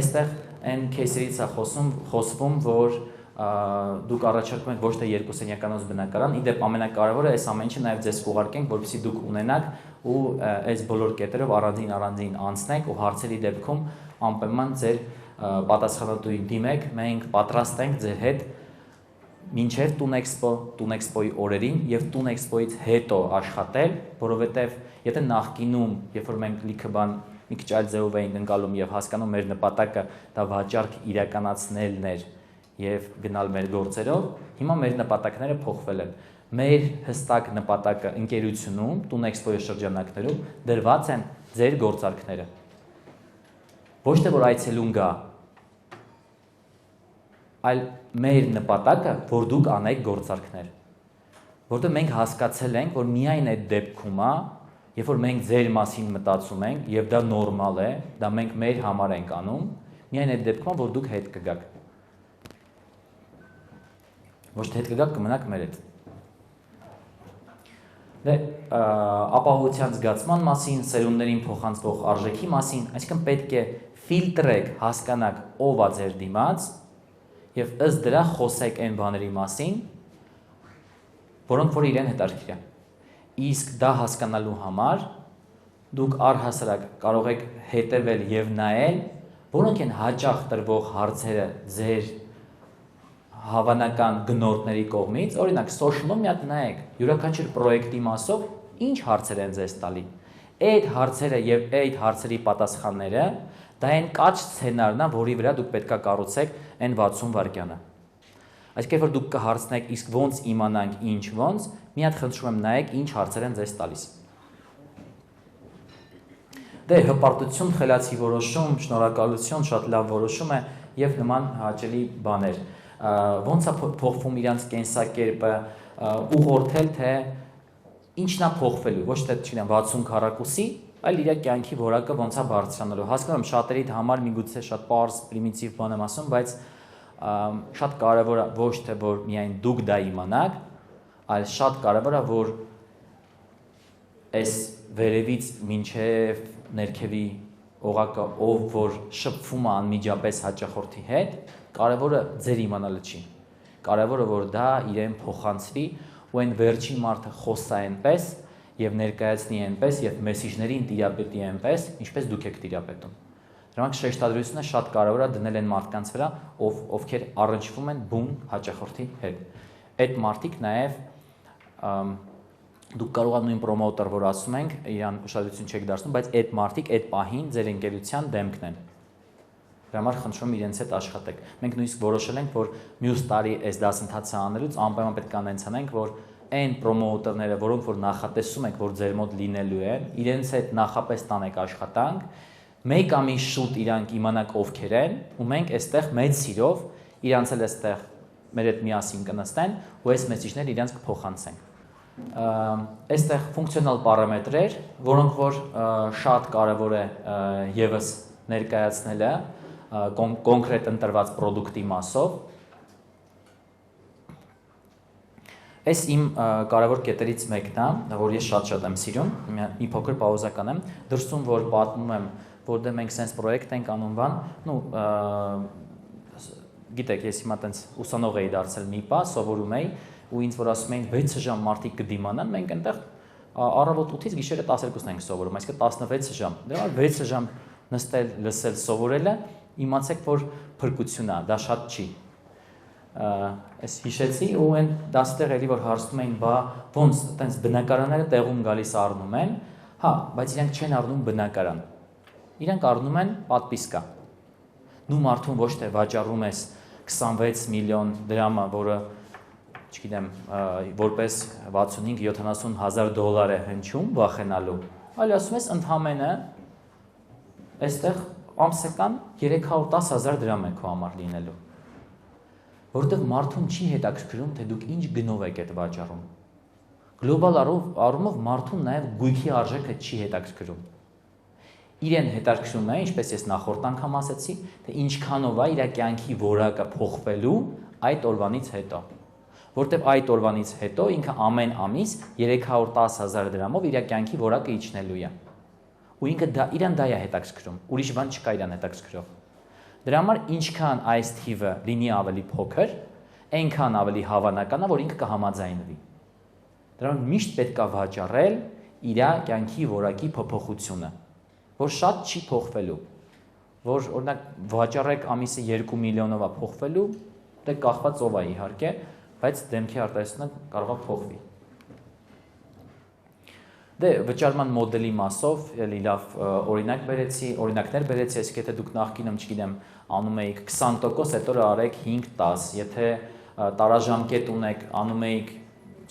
այստեղ այն кейսերից է խոսվում, որ դուք առաջարկում եք ոչ թե երկու սենյականոց բնակարան, իդեպ ամենակարևորը այս ամեն ինչը նաև ձեզ կուղարկենք, որպեսզի դուք ունենաք ու այս բոլոր կետերով առանձին անցնեք ու հարցերի դեպքում անպայման ձեր պատասխանատուին դիմեք, մենք պատրաստ ենք ձեր հետ մինչև Տունեքսպոյի օրերին եւ Տունեքսպոյից հետո աշխատել, որովհետեւ եթե նախկինում, երբ որ մենք լիքը բան մի քիչ այլ ձևով էինք ընկալում եւ հասկանում մեր նպատակը դա վաճառք իրականացնելն էր եւ գնալ մեր գործերով, հիմա մեր նպատակները փոխվել են։ Մեր հստակ նպատակը ընկերությունում, Տունեքսպոյի շրջանակներում դրված են ձեր գործարքները։ Ոչ թե որ այցելուն գա, այլ մեր նպատակը, որ դուք անեք գործարքներ։ Որտեղ մենք հասկացել ենք, որ միայն այդ դեպքում է, երբ որ մենք ձեր մասին մտածում ենք եւ դա նորմալ է, դա մենք մեր համար ենք անում, միայն այդ դեպքում որ դուք հետ կգաք։ Ոչ թե հետ կգաք, կմնաք մեր հետ։ Դե ապահովության զգացման մասին, սերունդներին փոխանցվող արժեքի մասին, այսինքն պետք է ֆիլտրեք, հասկանաք ով է ձեր դիմաց եւ ըստ դրա խոսեք այն բաների մասին, որոնք որ իրեն հետաքրքիր է։ Իսկ դա հասկանալու համար դուք առհասարակ կարող եք հետևել եւ նայել, որոնք են հաճախ տրվող հարցերը ձեր հավանական գնորդների կողմից, օրինակ social-ում մի հատ նայեք, յուրաքանչյուր պրոյեկտի մասով ինչ հարցեր են ձեզ տալի։ Այդ հարցերը եւ այդ հարցերի պատասխանները դա այն կարճ սցենարն է, որի վրա դուք պետքա կառուցեք այն 60 վայրկյանը։ Այսինքն որ դուք կհարցնեք, իսկ ոնց իմանանք ինչ ոնց, մի հատ խնդրում եմ նայեք ինչ հարցեր են ձեզ տալիս։ Դե հպարտություն, խելացի որոշում, շնորհակալություն, շատ լավ որոշում է եւ նման հաճելի բաներ։ Ոնց է փոխվում իրանց կենսակերպը, ուղղորդել թե ինչն է փոխվելու, ոչ թե չգիտեմ 60 քառակուսի, այլ իր կյանքի որակը ոնց է բարձրանալու։ Հասկանում եմ շատերի համար միգուցե շատ պարզ, պրիմիտիվ բան եմ ասում, բայց շատ կարևոր է ոչ թե որ միայն դուք դա իմանաք, այլ շատ կարևոր է որ այս վերևից մինչև ներքևի օղակը ով որ շփվում է անմիջապես հաճախորդի հետ, կարևորը ձեր իմանալը չի։ Կարևորը որ դա իրեն փոխանցվի ու այն վերջին մարդը խոսա այնպես եւ ներկայացնի այնպես եւ մեսիջներին տիրապետի այնպես, ինչպես դուք եք տիրապետում։ Դրանք շեշտադրությունը շատ կարևոր է դնել են մարդկանց վրա, ովքեր առնչվում են բուն հաճախորդի հետ։ Այդ մարդիկ նաև դուք կարող եք նույն պրոմոուտեր, որ ասում ենք, իրան ուշադրություն չեք դարձնում, բայց այդ մարդիկ այդ պահին ձեր ընկերության դեմքն են։ Դրա համար խնդրում եմ իրենց հետ աշխատեք։ Մենք նույնիսկ որոշել ենք, որ մյուս տարի այս դասընթացը անելուց անպայման պետք է անենց անենք, որ այն պրոմոուտերները, որոնք որ նախատեսում եք, որ ձեր մոտ լինելու են, իրենց հետ նախապես տանեք աշխատանք, մեկ ամիս շուտ իրանք իմանաք ովքեր են, ու մենք այստեղ մեծ սիրով իրանց էլ այստեղ մեր հետ միասին կնստեն ու այս մեսիջները իրենց կփոխանցեն։ Այստեղ ֆունկցիոնալ պարամետրեր, որոնք որ շատ կարևոր է եւս ներկայացնելը կոնկրետ ընտրված product-ի մասով։ Այս իմ կարևոր կետերից մեկն է, որ ես շատ եմ սիրում, մի փոքր պաուզա կանեմ, դրսում որ պատմում եմ, որ դե մենք sense պրոյեկտ ենք անում բան, գիտեք, ես հիմա տենց ուսանող էի դարձել մի պա, սովորում էի, ու ինձ որ ասում էին 6 ժամ մարդիկ կդիմանան, մենք այնտեղ առավոտ 8-ից գիշերը 12-ն ենք սովորում, այսինքն 16 ժամ։ Դե 6 ժամ նստել, լսել, սովորելը, իմացեք, որ փրկություն է, դա շատ չի։ Այս հիշեցի ու այն դաստեղ էլի որ հարցնում էին, բա ոնց տենց բնակարանները տեղում գալիս առնում են, հա, բայց իրենք չեն առնում բնակարան։ Իրենք առնում են պատվիսկա։ Նու մարդուն ոչ թե վաճառում ես 26 միլիոն դրամը, որը, չգիտեմ, որպես 65-70 հազար դոլար է հնչում վախենալու, այլ ասում ես ընդհանրապես այստեղ ամսական 310,000 դրամ է քո համար լինելու։ Որտեղ մարդուն չի հետաքրքրում, թե դուք ինչ գնով եք այդ վաճառում։ Գլոբալ առումով մարդուն նաև գույքի արժեքը չի հետաքրքրում։ Իրեն հետաքրքրում է, ինչպես ես նախորդ անգամ ասացի, թե ինչքանով է իր կյանքի որակը փոխվելու այդ օրվանից հետո։ Որտեղ այդ օրվանից հետո ինքը ամեն ամիս 310,000 դրամով իր կյանքի որակը իջնելու է։ Ու ինքը իրան դա է հետաքրքրում, ուրիշ բան չկա իրան հետաքրքրող։ Դրա համար ինչքան այս թիվը լինի ավելի փոքր, այնքան ավելի հավանական է, որ ինքը կհամաձայնվի։ Դրա համար միշտ պետք է վաճառել իր կյանքի որակի փոփոխությունը, որ շատ չի փոխվելու, որ օրինակ վաճառեք ամիսը 2 միլիոնով է փոխվելու, դե կախված ով է իհարկե, բայց դեմքի արտահայտությունը կարող է փոխվի։ Դե վճարման մոդելի մասով էլի լավ օրինակներ բերեցի, այսինքն եթե դուք նախկինում, չգիտեմ, անում էիք 20%, հետո արեք 5-10, եթե տարաժամկետ ունեք, անում էիք,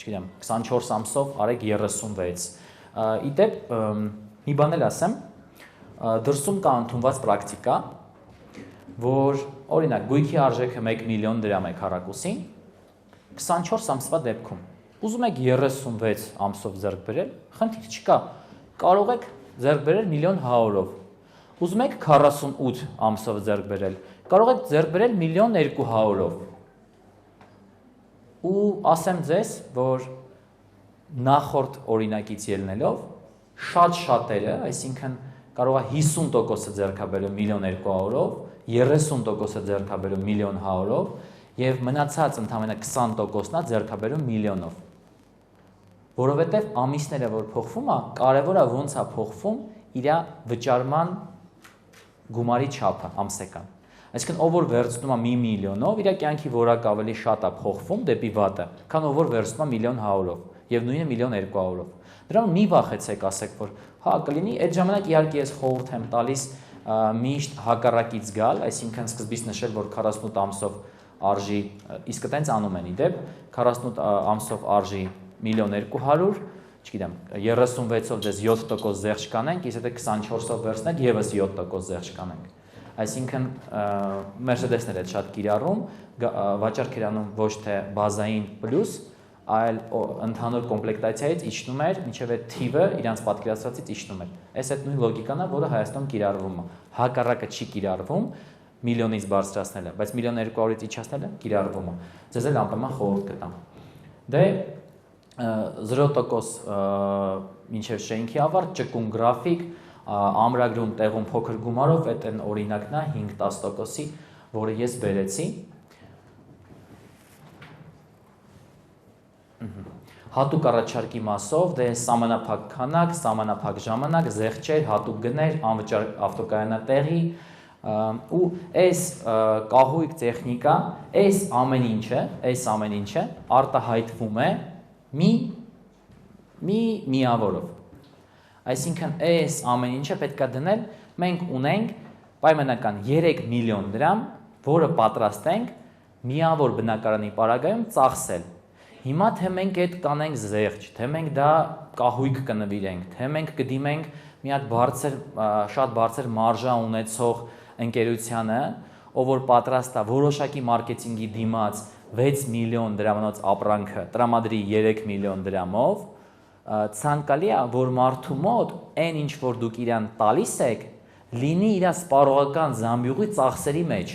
չգիտեմ, 24 ամսով արեք 36։ Իդեպ մի բան էլ ասեմ, դրսում կա ընդունված պրակտիկա, որ օրինակ գույքի արժեքը 1 միլիոն դրամ է քառակուսին, 24 ամսվա դեպքում ուզում եք 36 ամսով ձեռք բերել, խնդիր չկա, կարող եք ձեռք բերել 1.100.000-ով, ուզում եք 48 ամսով ձեռք բերել, կարող եք ձեռք բերել 1.200.000-ով, ու ասեմ ձեզ, որ նախորդ օրինակից ելնելով, շատ շատերը, այսինքն կարող է 50%-ը ձեռք բերել 1.200.000-ով, 30%-ը ձեռք բերել 1.100.000-ով, եւ մնացած ընդամենը 20%-ն է ձեռք բերում միլիոնով։ Որովհետեւ ամիսները որ փոխվում է, կարևոր է ոնց է փոխվում իր վճարման գումարի չափը ամսական։ Այսինքն ով որ վերցնում է 1 միլիոնով, իր կյանքի որակը ավելի շատ է փոխվում դեպի վատը, քան ով որ վերցնում է 1.100.000-ով եւ նույնը 1.200.000-ով։ Դրանով մի վախեցեք, ասեք, որ հա կլինի, այդ ժամանակ իհարկե ես խորհուրդ եմ տալիս միշտ հակառակից գալ, այսինքն սկզբից նշել, որ 48 ամսով արժի, իսկ այտենց անում են իդեպ 48 ամսով արժի 1.200.000, չգիտեմ, 36-ով դες 7% զեղչ կանենք, իսկ եթե 24-ով վերցնենք, եւս 7% զեղչ կանենք։ Այսինքն Mercedes-ները շատ կիրառում, վաճառք իրանում ոչ թե բազային պլյուս, այլ ընդհանուր կոմպլեկտացիայից իջնում էր, մինչև այդ թիվը իրանց պատկերացրածից իջնում էր։ Այս այդ նույն լոգիկան է, որը Հայաստանում կիրառվում է։ Հակառակը չի կիրառվում, միլիոնից բարձրացնելը, բայց 1.200.000-ից իջացնելը կիրառվում է։ Ձեզ էլ անպայման խորհուրդ կտամ։ Դե 0% մինչև շենքի ավարտ, ճկուն գրաֆիկ, ամրագրում տեղում փոքր գումարով, այդ են օրինակն է 5-10%-ի, որը ես բերեցի։ Հատուկ առաջարկի մասով, դե սահմանափակ քանակ, սահմանափակ ժամանակ, զեղչեր, հատուկ գներ, անվճար ավտոկայանատեղի, ու այս կահույք տեխնիկա, այս ամեն ինչը արտահայտվում է մի միավորով։ Այսինքն այս ամեն ինչը պետք է դնել, մենք ունենք պայմանական 3 միլիոն դրամ, որը պատրաստ ենք միավոր բնակարանի պարագայում ծախսել։ Հիմա թե մենք այդ կանենք զեղչ, թե մենք դա կահույք կնվիրենք, թե մենք կդիմենք մի հատ շատ բարձր մարժա ունեցող ընկերությանը, ով որ պատրաստ է որոշակի մարքեթինգի դիմաց 6 միլիոն դրամանոց ապրանքը տրամադրի 3 միլիոն դրամով, ցանկալի է, որ մարդու մոտ այն ինչ որ դուք իրան տալիս եք, լինի իր սպառողական զամբյուղի ծախսերի մեջ։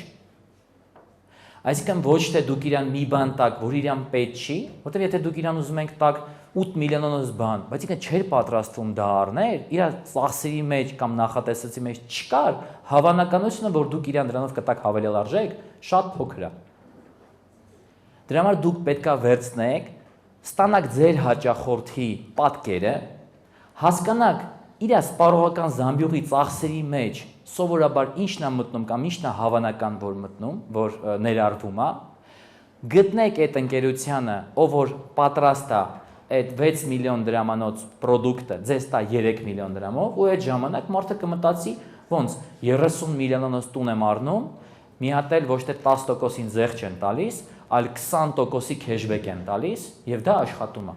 Այսինքն ոչ թե դուք իրան մի բան տակ, որ իրան պետք չի, որտեղ եթե դուք իրան ուզում եք տակ 8 միլիոնոց բան, բայց ինքը չէր պատրաստվում դա առներ, իր ծախսերի մեջ կամ նախատեսածի մեջ չկար, հավանականությունը, որ դուք իրան դրանով կտակ հավելյալ արժեք, շատ փոքր է։ Դրա համար դուք պետքա վերցնեք, ստանաք ձեր հաճախորդի պատկերը, հասկանաք իր սպառողական զամբյուղի ծախսերի մեջ սովորաբար ինչն է մտնում կամ ինչն է հավանական որ մտնում, որ ներառվում է, գտնեք այդ ընկերությանը, ով որ պատրաստ է այդ 6 միլիոն դրամանոց պրոդուկտը ձեզ տա 3 միլիոն դրամով ու այդ ժամանակ մարդը կմտածի ոնց 30 միլիոնոց տուն եմ առնում, մի հատ էլ ոչ թե 10%-ին զեղ չեն տալիս, այլ 20%-ի քեշբեք են տալիս եւ դա աշխատում է։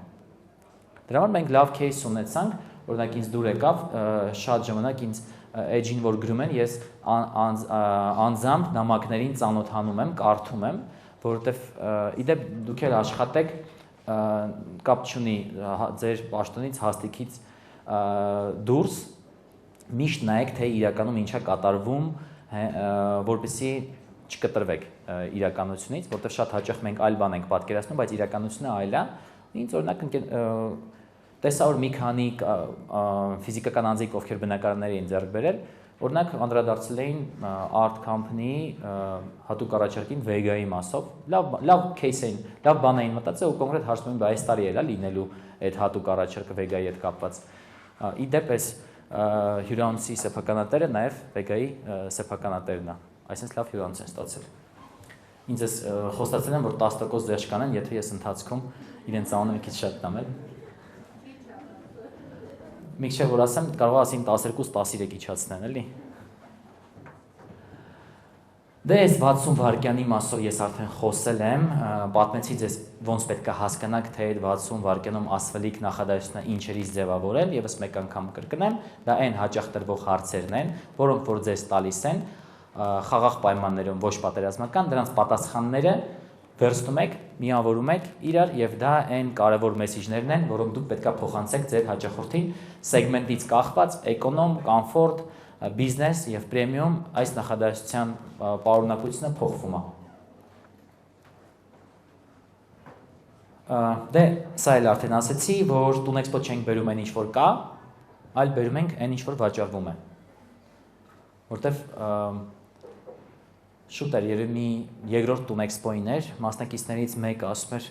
Դրա համար մենք լավ кейս ունեցանք, օրինակ ինձ դուր եկավ շատ ժամանակ ինձ edge-ին որ գրում են, ես անձամբ նամակներին ծանոթանում եմ, կարդում եմ, որովհետեւ իդեպ դուք էլ աշխատեք կապ չունի ձեր պաշտոնից հաստիքից դուրս միշտ նայեք թե իրականում ինչա կատարվում որպեսզի չկտրվեք իրականությունից, որտեղ շատ հաճախ մենք այլ բան ենք պատկերացնում, բայց իրականությունը այլ է։ Ինձ օրինակ տեսա որ մի քանի ֆիզիկական անձիկ ովքեր բնակարաններ էին ձեռք բերել, օրինակ անդրադարձել էին art company-ի հատուկ առաջարկին Vega-ի մասով, լավ case էին, լավ բան էին մտածել ու կոնկրետ հարցնում են, այս տարի էլա լինելու այդ հատուկ առաջարկը Vega-ի հետ կապված։ Իդեպ էս հյուրանոցի սեփականատերը նաև Vega-ի սեփականատերն է, այսինքն լավ հյուրանոց են ստացել։ Ինձ էս խոստացել են, որ 10% զերծ կանեն, եթե ես ընթացքում իրենց անունը մի քիչ շատ տամել։ Մի քիչ որ ասեմ, կարող ասեմ 12-13 իջացնեն, էլի։ Դե այս 60 վայրկյանի մասով ես արդեն խոսել եմ, պատմեցի ձեզ ոնց պետք է հասկանաք, թե այդ 60 վայրկյանում ասվելիք նախադասությունը ինչերից ձևավորել, եւս մեկ անգամ կրկնեմ, դա այն հաճախ տրվող հարցերն են, որոնք որ ձեզ տալիս են խաղաղ պայմաններում ոչ պատերազմական, դրանց պատասխանները վերցնում եք, միավորում եք իրար եւ դա այն կարևոր մեսեջներն են, որոնք դուք պետքա փոխանցեք ձեր հաճախորդին սեգմենտից կախված, էկոնոմ, կոմֆորտ, բիզնես եւ պրեմիում այս նախադասության պարունակությունը փոխվում է։ Դե սա էլ արդեն ասացի, որ տունեքսպո չենք բերում այն ինչ որ կա, այլ բերում ենք այն ինչ որ վաճառվում է։ Որտեվ շուտ էր երևի երկրորդ տունեքսպոին էր, մասնակիցներից մեկը ասում էր.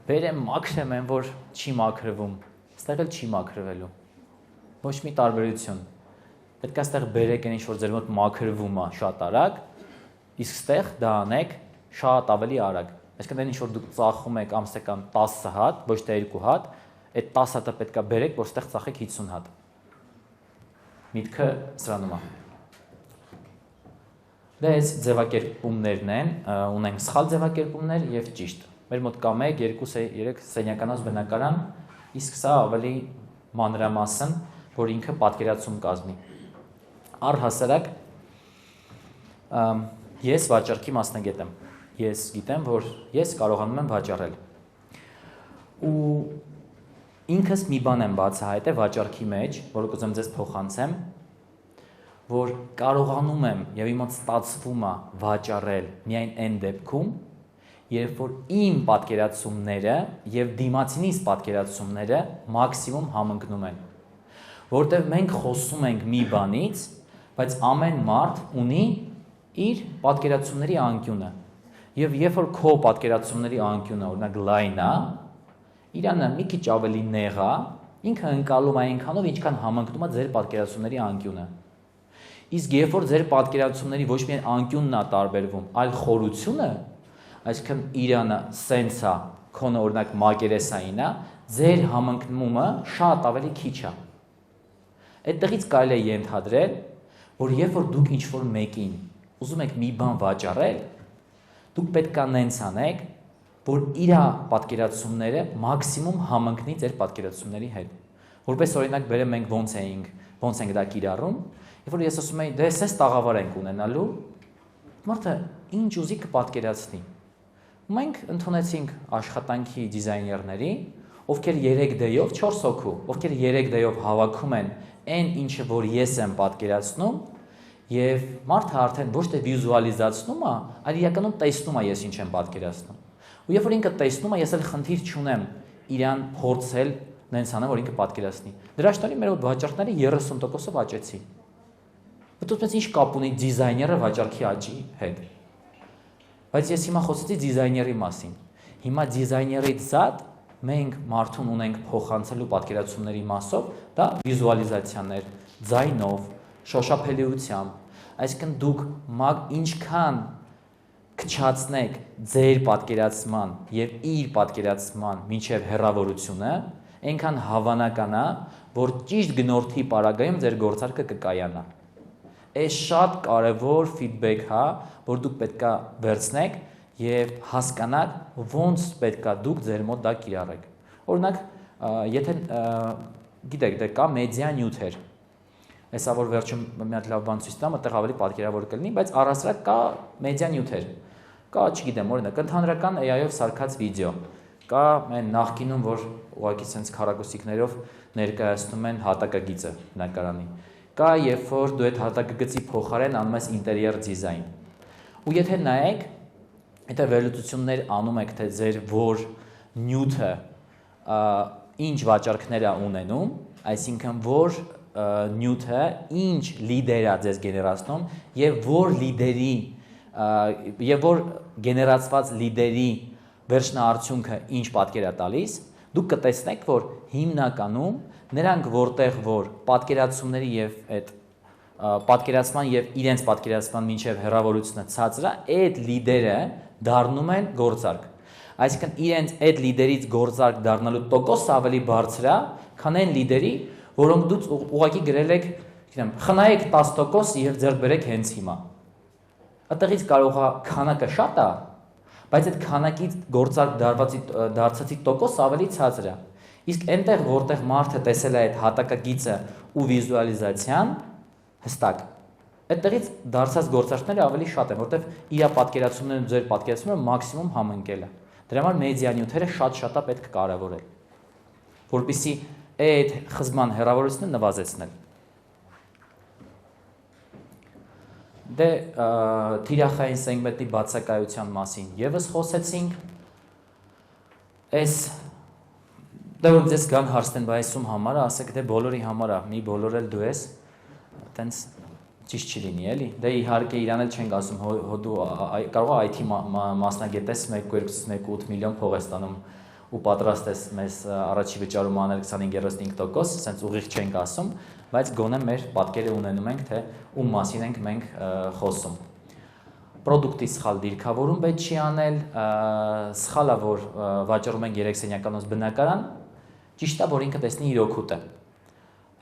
«Բերեմ մաքրեմ են, որ չի մաքրվում»։ Այստեղ էլ չի մաքրվելու։ Ոչ մի տարբերություն։ Պետք է այստեղ բերեք այն ինչ որ ձեր մոտ մաքրվում է շատ արագ, իսկ այստեղ դա անեք շատ ավելի արագ։ Այսինքն այն ինչ որ դուք ծախում եք ամսական 10 հատ, ոչ թե 2 հատ, այդ 10 հատը պետք է բերեք, որ այստեղ ծախեք 50 հատ։ Միտքը սրանում է։ Դա այս ձևակերպումներն են, ունենք սխալ ձևակերպումներ եւ ճիշտ։ Մեր մոտ կա 1, 2, 3 սենյականոց բնակարան, իսկ սա ավելի մանրամասն, որ ինքը պատկերացում կազմի։ Առհասարակ ես վաճառքի մասնագետ եմ։ Ես գիտեմ, որ ես կարողանում եմ վաճառել։ Ու ինքս մի բան եմ բացահայտել վաճառքի մեջ, որը կուզեմ ձեզ փոխանցեմ, որ կարողանում եմ եւ իմ մոտ ստացվում է վաճառել միայն այն դեպքում, երբ որ իմ պատկերացումները եւ դիմացինիս պատկերացումները մաքսիմում համընկնում են։ Որտեւ մենք խոսում ենք մի բանից, բայց ամեն մարդ ունի իր պատկերացումների անկյունը։ Եվ երբ որ քո պատկերացումների անկյունը օրինակ լայն է, իրանը մի քիչ ավելի նեղ է, ինքը ընկալում է այնքանով, ինչքան համընկնում է ձեր պատկերացումների անկյունը։ Իսկ երբ որ ձեր պատկերացումների ոչ միայն անկյունն է տարբերվում, այլ խորությունը, այսինքն իրանը սենց է, քոնը օրինակ մակերեսային է, ձեր համընկնումը շատ ավելի քիչ է։ Այդտեղից կարելի է ենթադրել, որ երբ որ դուք ինչ-որ մեկին ուզում եք մի բան վաճառել, դուք պետք է նենց անեք, որ իր պատկերացումները մաքսիմում համընկնի ձեր պատկերացումների հետ։ Որպես օրինակ բերեմ մենք ոնց ենք դա կիրառում, երբ որ ես ասում եմ, դե սենց տաղավար ենք ունենալու, մարդը ինչ ուզի կպատկերացնի։ Մենք ընդունեցինք աշխատանքի դիզայներների, ովքեր 3 դեյով 4 հոգու, ովքեր 3 դեյով հավաքում են այն ինչը որ ես եմ պատկերացնում, եւ մարդը արդեն ոչ թե վիզուալիզացնում է, այլ իրականում տեսնում է ես ինչ եմ պատկերացնում։ Ու երբ որ ինքը տեսնում է, ես էլ խնդիր չունեմ իրան փորձել նենց անել, որ ինքը պատկերացնի։ Դրա շնորհիվ մեր վաճառքների 30%-ով աճեցին։ Բայց ինչ կապ ունի դիզայները վաճառքի աճի հետ։ Բայց ես հիմա խոսեցի դիզայների մասին։ Հիմա դիզայներից զատ մենք մարդուն ունենք փոխանցելու պատկերացումների մասով, դա վիզուալիզացիաներ, ձայնով, շոշափելիությամբ, այսինքն դուք ինչքան քչացնեք ձեր պատկերացման եւ իր պատկերացման մինչեւ հեռավորությունը, այնքան հավանական է, որ ճիշտ գնորդի պարագայում ձեր գործարքը կկայանա։ Այս շատ կարևոր ֆիդբեք է, որ դուք պետքա վերցնեք եւ հասկանաք ոնց պետքա դուք ձեր մոտ դա կիրառեք։ Օրինակ, եթե գիտեք, դե կա մեդիա նյութեր։ Հեսա որ վերջում մի հատ լավ բան ցույց տամ, այդտեղ ավելի պատկերավոր կլինի, բայց առասարակ կա մեդիա նյութեր։ Կա, չգիտեմ, օրինակ, ընդհանրական AI-ով սարքած վիդեո։ Կա այն նախկինում, որ ուղղակի sense քառակուսիկներով ներկայացնում են հատակագիծը բնակարանի։ Կա, երբ որ դու այդ հատակագծի փոխարեն անում ես ինտերիեր դիզայն։ Ու եթե նայեք, եթե վերլուծություններ անում եք, թե ձեր որ նյութը ինչ վաճառքներ է ունենում, այսինքն որ նյութը ինչ լիդեր է ձեզ գեներացնում եւ որ լիդերի եւ որ գեներացված լիդերի վերջնաարդյունքը ինչ պատկեր է տալիս, դուք կտեսնեք, որ հիմնականում նրանք որտեղ որ պատկերացումների եւ այդ պատկերացման եւ իրենց պատկերացման մինչեւ հեռավորությունը ցածր է, այդ լիդերը դառնում են գործարք։ Այսինքն իրենց այդ լիդերից գործարք դառնալու տոկոսը ավելի բարձր է, քան այն լիդերի, որոնք դուք ուղղակի գրել եք, գիտեմ, խնայեք 10% եւ ձեռք բերեք հենց հիմա։ Այդտեղից կարող է քանակը շատ է, բայց այդ քանակից գործարք դարձածի տոկոսը ավելի ցածր է։ Իսկ այնտեղ, որտեղ մարդը տեսել է այդ հատակագիծը ու վիզուալիզացիան, հստակ, այդտեղից դարձած գործարքները ավելի շատ են, որտեղ իր պատկերացումներն ու ձեր պատկերացումները մաքսիմում համընկել է։ Դրա համար մեդիա նյութերը շատ-շատ է պետք կարևորել, որպեսզի այդ խզման հեռավորությունը նվազեցնել։ Դե թիրախային սեգմենտի բացակայության մասին եւս խոսեցինք։ Այս դե որ ձեզ կան հարցնեն, բայց ում համար է, ասեք դե բոլորի համար է, մի բոլոր էլ դու ես, այտենց ճիշտ չի լինի, էլի։ Դե իհարկե իրան էլ չենք ասում, դու կարող է IT մասնագետ ես 1.2-1.8 միլիոն փող ես տանում ու պատրաստ ես մեզ առաջի վճարում անել 25-35%, ասենց ուղիղ չենք ասում, բայց գոնե մեր պատկերը ունենում ենք, թե ում մասին ենք մենք խոսում։ Պրոդուկտի սխալ դիրքավորում պետք չի անել, սխալը որ վաճառում ենք 3 սենյականոց բնակարան, ճիշտ է որ ինքը տեսնի իր օգուտը։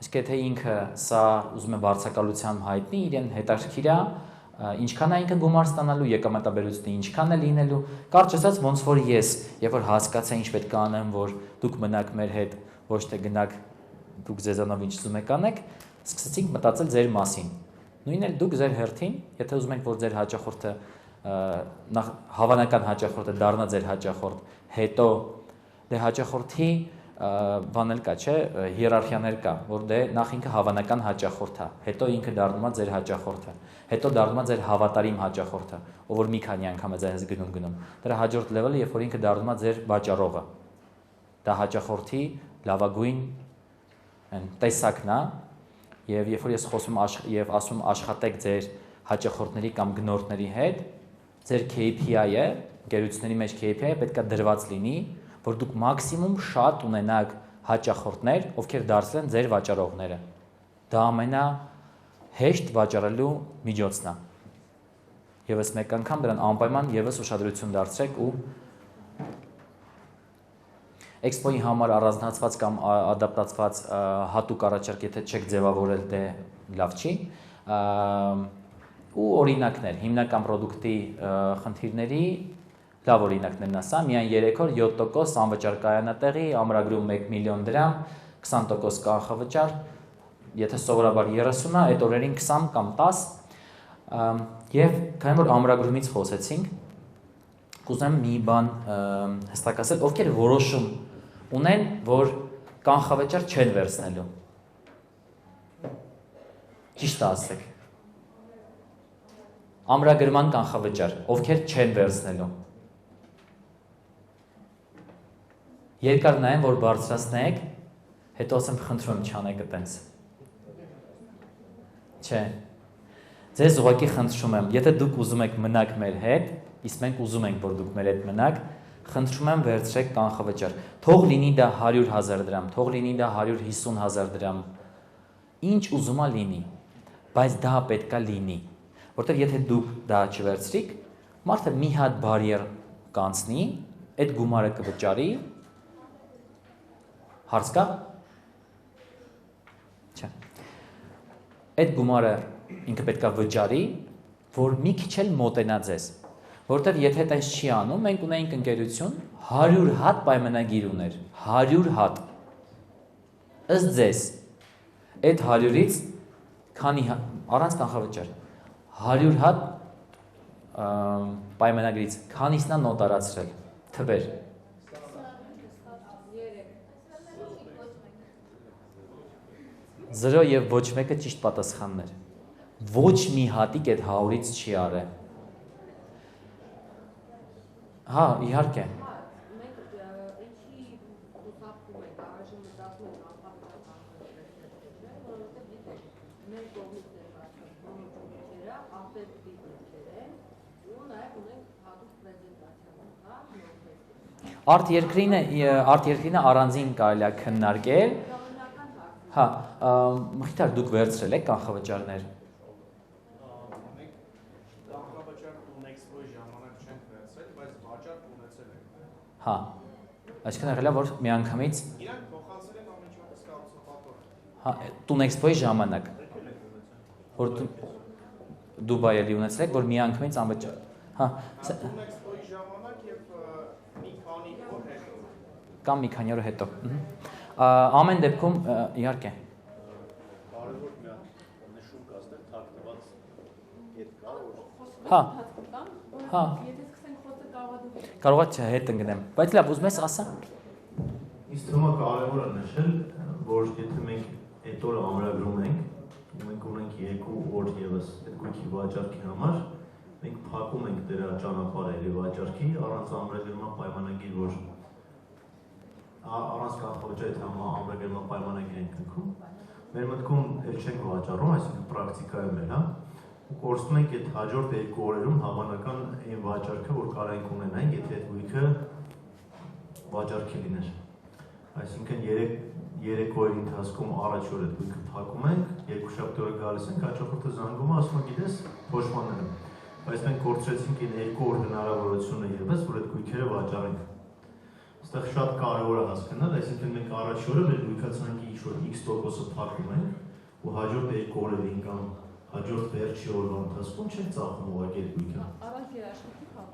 Իսկ եթե ինքը սա ուզում է բարձրակալությամբ հայտնի, իրեն հետաքրքիր է, ինչքան է ինքը գումար ստանալու, եկամտաբերությունը ինչքան է լինելու, կարճ ասած ոնց որ ես, երբ որ հասկացա ինչ պետք է անեմ, որ դուք մնաք մեր հետ, ոչ թե գնաք դուք ձեզանով ինչ ուզում եք անեք, սկսեցինք մտածել ձեր մասին։ Նույնն էլ դուք ձեր հերթին, եթե ուզում եք որ ձեր հաճախորդը նախ հավանական հաճախորդը դառնա ձեր հաճախորդ, հետո դե հաճախորդի բանել կա, չէ, հիերարխիաներ կա, որ դե նախ ինքը հավանական հաճախորդ է, հետո ինքը դառնում է ձեր հաճախորդը, հետո դառնում է ձեր հավատարիմ հաճախորդը, ով որ մի քանի անգամ է ձեզ գնում։ Դրա հաջորդ լեվելը, երբ որ ինքը դառնում է ձեր վաճառողը։ Դա հաճախորդի լավագույն տեսակն է, եւ երբ որ ես խոսում եւ ասում աշխատեք ձեր հաճախորդների կամ գնորդների հետ, ձեր KPI-ը, գերությունների մեջ KPI-ը պետքա դրված լինի, որ դուք մաքսիմում շատ ունենաք հաճախորդներ, ովքեր դարձել են ձեր վաճառողները։ Դա ամենահեշտ վաճառելու միջոցն է։ Եվս մեկ անգամ դրան անպայման եւս ուշադրություն դարձրեք ու Expo-ի համար առանձնացված կամ ադապտացված հատուկ առաջարկ, եթե չեք ձևավորել, դե լավ չի։ Ու օրինակներ, հիմնական պրոդուկտի խնդիրների լավ օրինակներն ասա, միայն 3 օր 7% անվճար կայանատեղի, ամրագրում 1 միլիոն դրամ, 20% կանխավճար, եթե սովորաբար 30 է, այդ օրերին 20 կամ 10, եւ քանի որ ամրագրումից խոսեցինք, կուզեմ մի բան հստակ ասել, ովքեր որոշում ունեն, որ կանխավճար չեն վերցնելու։ Ճիշտ ասեք։ Ամրագրման կանխավճար, ովքեր չեն վերցնելու։ Երկար նայեմ, որ բարձրացնեք, հետո ասեմ խնդրում չանեք այտենց։ Չէ։ Ձեզ ուղղակի խնդրում եմ, եթե դուք ուզում եք մնաք մեր հետ, իսկ մենք ուզում ենք, որ դուք մեր հետ մնաք, խնդրում եմ վերցրեք կանխավճար։ Թող լինի դա 100,000 դրամ, թող լինի դա 150,000 դրամ։ Ինչ ուզում ա լինի, բայց դա պետքա լինի, որտեղ եթե դուք դա չվերցրիք, մարդը մի հատ բարիեր կանցնի, այդ գումարը կվճարի, հարց կա։ Չէ։ Այդ գումարը ինքը պետքա վճարի, որ մի քիչ էլ մոտենա ձեզ, որտեղ եթե այդպես չի անում, մենք ունենք ընկերություն 100 հատ պայմանագիր ուներ, 100 հատ։ Ըստ ձեզ, այդ 100-ից քանի առանց կանխավճար 100 հատ պայմանագրից քանիսն է նոտարացրել թվեր։ Զրո եւ ոչ մեկը ճիշտ պատասխաններ։ Ոչ մի հատիկ այդ 100-ից չի արել։ Հա, իհարկե։ Արտ երկրինը առանձին կարելի է քննարկել։ Հա, Մխիթար դուք վերցրել եք կանխավճարներ։ Հա, այսինքն եղել է, որ միանգամից հա, Տունեքսպոյի ժամանակ որ Դուբայ էլի ունեցել եք, որ միանգամից անվճար։ Հա, Տունեքսպոյի ժամանակ եւ մի քանի օր հետո։ Կամ մի քանի օր հետո։ Ամեն դեպքում իհարկե։ Կարևոր մի հատ նշում կազմել թաքնված հետ կա որ։ Հա։ Հա։ Կարող է հետ ընկնեմ, բայց լավ, ուզում ես ասա։ Իսկ թվում է կարևոր է նշել, որ եթե մենք այդ օրը ամրագրում ենք, մենք ունենք 2 օր եւս այդ գույքի վաճառքի համար, մենք փակում ենք դրա ճանապարհը եւ վաճառքի առանց ամրագրման պայմանագիր, որ առանց կանխավճարի ամրագրման պայմանագիր ենք ընկնում։ Մեր մտքում էլ չենք վաճառում, այսինքն պրակտիկայում էլ, հա։ Կորցնում ենք այդ հաջորդ 2 օրերում հավանական այն վաճառքը, որ կարող ենք ունենանք, եթե այդ գույքը վաճառքի լիներ։ Այսինքն 3 օրի ընթացքում առաջ օր այդ գույքը փակում ենք, երկուշաբթի օրը գալիս ենք, հաջորդը զանգում է, ասում է գիտես, փոշմանել եմ։ Բայց մենք կորցրեցինք այն 2 օր հնարավորությունը եւս, որ այդ գույքերը վաճառենք։ Այստեղ շատ կարևոր է հասկանալ, այսինքն մենք առաջ օրը մեր գույքացանկի ինչ-որ X% փակում ենք, ու հաջորդ 2 օրերին կամ հաջորդ վերջի օրվա ընթացքում չենք ծախում ուղղակի այդ գույքը։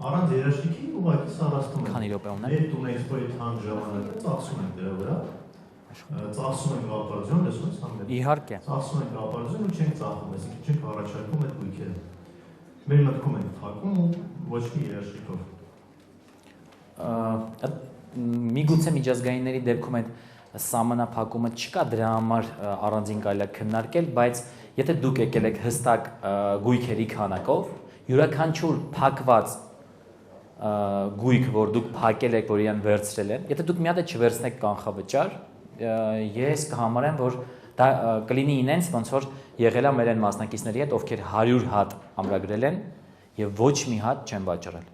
Առանց երաշխիքի ուղղակի սարաստում ենք։ Քանի րոպե ունենք։ Մեր Տունեքսպոյի թանկ ժամանակը ծախսում ենք դրա վրա։ Ծախսում ենք ապարդյուն, լսում ես համ։ Իհարկե։ Ծախսում ենք ապարդյուն ու չենք ծախում, այսինքն չենք առաջարկում այդ գույքերը։ Մեր մտքում ենք փակում ու ոչ մի երաշխիքով։ Միգուցե միջազգայինների դեպքում այդ սահմանափակումը չկա, դրա համար առանձին կարելի է քննարկել, բայց եթե դուք եկել եք հստակ գույքերի քանակով, յուրաքանչյուր փակված գույք, որ դուք փակել եք, որ իրան վերցրել են, եթե դուք մի հատ չվերցնեք կանխավճար, ես կհամարեմ, որ դա կլինի ինենց, ոնց որ եղել է մեր այն մասնակիցների հետ, ովքեր 100 հատ ամրագրել են եւ ոչ մի հատ չեն վաճառել։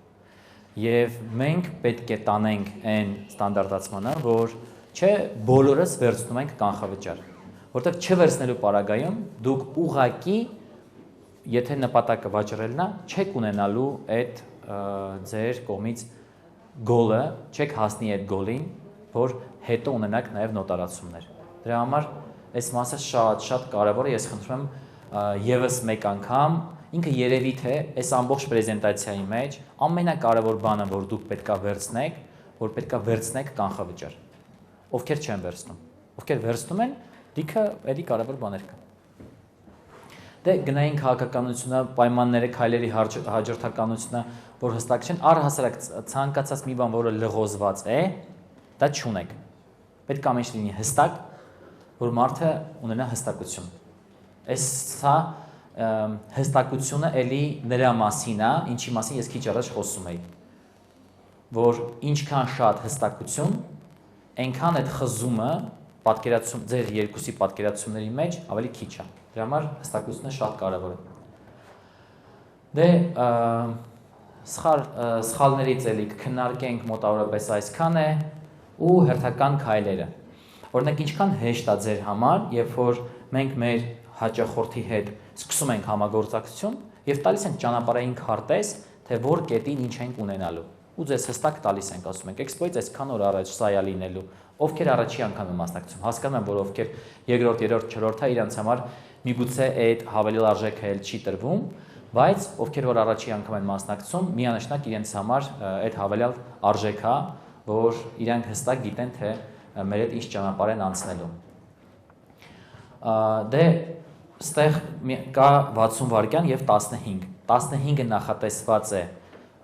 Եվ մենք պետք է տանենք այն ստանդարտացմանը, որ չէ, բոլորս վերցնում ենք կանխավճար, որտեղ չվերցնելու պարագայում դուք ուղակի, եթե նպատակը վաճառելն է, չեք ունենալու այդ ձեր կողմից գոլը, չեք հասնի այդ գոլին, որ հետո ունենաք նաև նոտարացումներ։ Դրա համար այս մասը շատ կարևոր է, ես խնդրում եմ եւս մեկ անգամ, ինքը երևի թե այս ամբողջ պրեզենտացիայի մեջ ամենակարևոր բանը, որ դուք պետքա վերցնեք, որ պետքա վերցնեք կանխավճար։ Ովքեր չեն վերցնում, ովքեր վերցնում են, դիքը էլի կարևոր բաներ կան։ Դե գնային քաղաքականությունը, պայմանները, քայլերի հաջորդականությունը, որ հստակ չեն, առհասարակ ցանկացած մի բան, որը լղոզված է, դա չունեք։ Պետք է ամեն ինչ լինի հստակ, որ մարդը ունենա հստակություն։ Այս սա հստակությունը էլի նրա մասին է, ինչի մասին ես քիչ առաջ խոսում էի, որ ինչքան շատ հստակություն, այնքան այդ խզումը պատկերացում ձեր երկուսի պատկերացումների մեջ ավելի քիչ է։ Դրա համար հստակությունը շատ կարևոր է։ Դե սխալներից էլի քննարկենք մոտավորապես այսքան է ու հերթական քայլերը։ Օրինակ ինչքան հեշտ է ձեր համար, երբ որ մենք մեր հաճախորդի հետ սկսում ենք համագործակցություն եւ տալիս ենք ճանապարհային քարտեզ, թե որ կետին ինչ ենք ունենալու։ Ու ձեզ հստակ տալիս ենք, ասում ենք, էքսպոյից այսքան օր առաջ սա է լինելու։ Ովքեր առաջի անգամ են մասնակցում, հասկանում են, որ ովքեր երկրորդ, երրորդ, չորրորդը իրանց համար միգուցե այդ հավելյալ արժեքը էլ չի տրվում, բայց ովքեր որ առաջի անգամ են մասնակցում, միանշանակ իրենց համար այդ հավելյալ արժեք է, որ իրանք հստակ գիտեն, թե մեր հետ ինչ ճանապարհ են անցնելու։ Դե ստեղ կա 60 վայրկյան եւ 15։ 15-ը նախատեսված է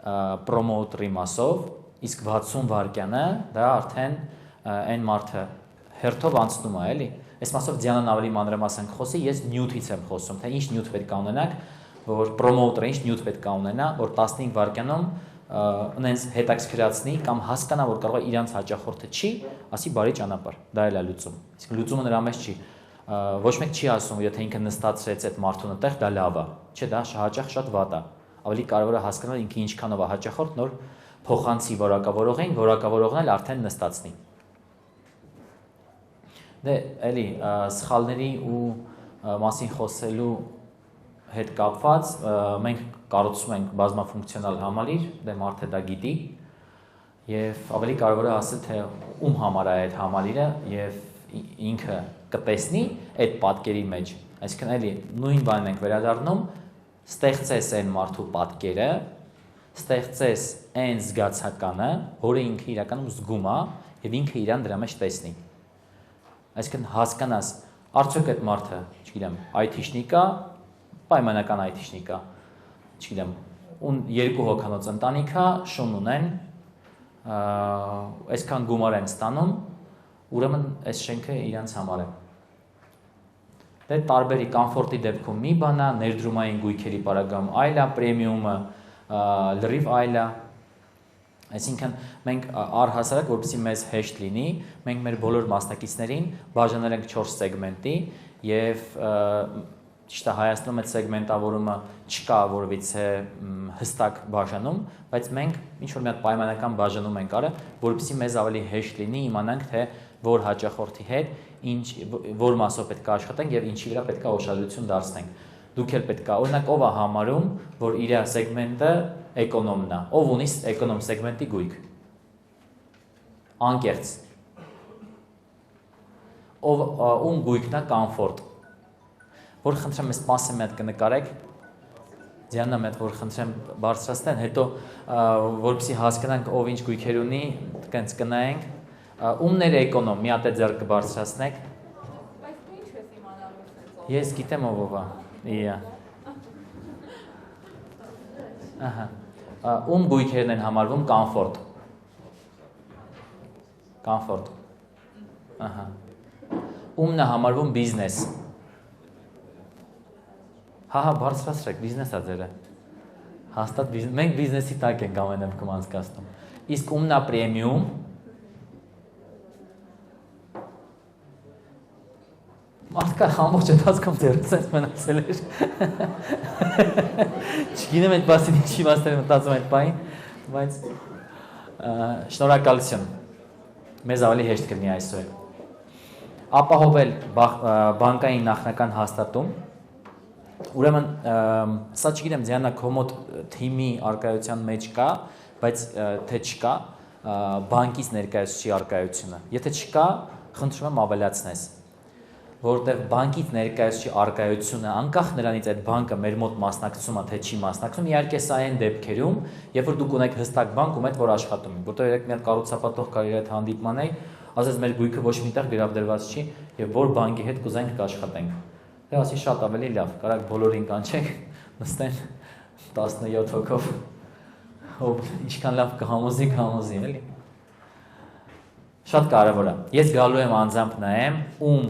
պրոմոութերի մասով, իսկ 60 վայրկյանը դա արդեն այն մարդը հերթով անցնում է, էլի։ Այս մասով Դիանան ավելի մանրամասն խոսի, ես նյութից եմ խոսում, թե ինչ նյութ պետք է ունենաք, որ պրոմոութերը ինչ նյութ պետք է ունենա, որ 15 վայրկյանում ունենց հետաքրքրացնի կամ հասկանա, որ կարող է իրանց հաճախորդը չի, ասի բարի ճանապարհ։ Դա էլ է լուծում։ Իսկ լուծումը նրա մեջ չի։ Ոչ մեկ չի ասում, եթե ինքը նստածրեց այդ մարդուն այդտեղ, դա լավ է։ Չէ, դա հաճախ շատ վատ է։ Ավելի կարևոր է հասկանալ ինքը ինչքանով է հաճախորդ, նոր փոխանցի որակավորողին, որակավորողն էլ արդեն նստածնի։ Դե էլի սխալների ու մասին խոսելու հետ կապված մենք կառուցում ենք բազմաֆունկցիոնալ համալիր, դե մարդը դա գիտի եւ ավելի կարևոր է ասել, թե ում համար է այդ համալիրը եւ ինքը կտեսնի այդ պատկերի մեջ, այսինքն էլի նույն բանն ենք վերադառնում, ստեղծես այն մարդու պատկերը, ստեղծես այն զգացականը, որը ինքը իրականում զգում է եւ ինքը իրան դրա մեջ տեսնի։ Այսինքն հասկանաս, արդյոք այդ մարդը, չգիտեմ, IT-շնիկ է, պայմանական IT-շնիկ է, չգիտեմ, երկու հոգանոց ընտանիք է, շուն ունեն, այսքան գումար են ստանում, ուրեմն այս շենքը իրանց համար է։ Դե տարբերի կոմֆորտի դեպքում մի բան է, ներդրումային գույքերի պարագայում այլ է, պրեմիումը լրիվ այլ է։ Այսինքն մենք առհասարակ, որպեսզի մեզ հեշտ լինի, մենք մեր բոլոր մասնակիցներին բաժանել ենք 4 սեգմենտի եւ ճիշտ է Հայաստանում այդ սեգմենտավորումը չկա որովհետեւ հստակ բաժանում, բայց մենք ինչ որ մի հատ պայմանական բաժանում ենք արել, որպեսզի մեզ ավելի հեշտ լինի իմանանք, թե որ հաճախորդի հետ ինչ որ մասով պետք է աշխատենք եւ ինչի վրա պետք է ուշադրություն դարձնենք։ Դուք էլ պետք է, օրինակ, ով է համարում, որ իր սեգմենտը էկոնոմն է, ով ունի էկոնոմ սեգմենտի գույք։ Անկեղծ։ Ով ում գույքն է կոմֆորտ։ Որ խնդրեմ ես մասը մի հատ կնկարեք։ Դիանա մեծ որ խնդրեմ բարձրացնեն, հետո որպեսզի հասկանանք ով ինչ գույքեր ունի, տենց կնայենք։ Ումներ էկոնոմ, մի հատ է ձեռք կբարձրացնեք։ Բայց դու ինչ ես իմանալու սենց։ Ես գիտեմ ով է։ Իա։ Ահա։ Ում գույքերն են համարվում կոմֆորտ։ Կոմֆորտ։ Ահա։ Ումն է համարվում բիզնես։ Հա, բարձրացրեք, բիզնես է ձերը։ Հաստատ բիզնես, մենք բիզնեսի տակ ենք ամեն դեպքում անցկացնում։ Իսկ ումն է պրեմիում։ Մարդկա ամբողջ ընթացքում ձեռը սենց մնացել էր։ Չգիտեմ այդ բասին ինչի մասներ մտածում այդ բային, բայց շնորհակալություն։ Մեզ ավելի հեշտ կլինի այսօր։ Ապահովել բանկային նախնական հաստատում։ Ուրեմն սա չգիտեմ Դիանա կոմոդ թիմի արկայության մեջ կա, բայց թե չկա, բանկից ներկայացուցի արկայությունը։ Եթե չկա, խնդրում եմ ավելացնես, որտեղ բանկից ներկայացուցի արկայությունը անկախ նրանից այդ բանկը մեր մոտ մասնակցում է թե չի մասնակցում, իհարկե սա այն դեպքերում, երբ որ դուք ունեք հստակ բանկ ում հետ որ աշխատում եք, որտեղ երեք մի հատ կառուցապատող կար իր հետ հանդիպման էի, ասես մեր գույքը ոչ միտեղ գրավդրված չի եւ որ բանկի հետ կուզենք կաշխատենք։ Թե ասի շատ ավելի լավ, կարակ բոլորին կանչենք, նստեն 17 հոգով, ինչքան լավ կհամոզի, էլի։ Շատ կարևոր է։ Ես գալու եմ անձամբ նայեմ, ում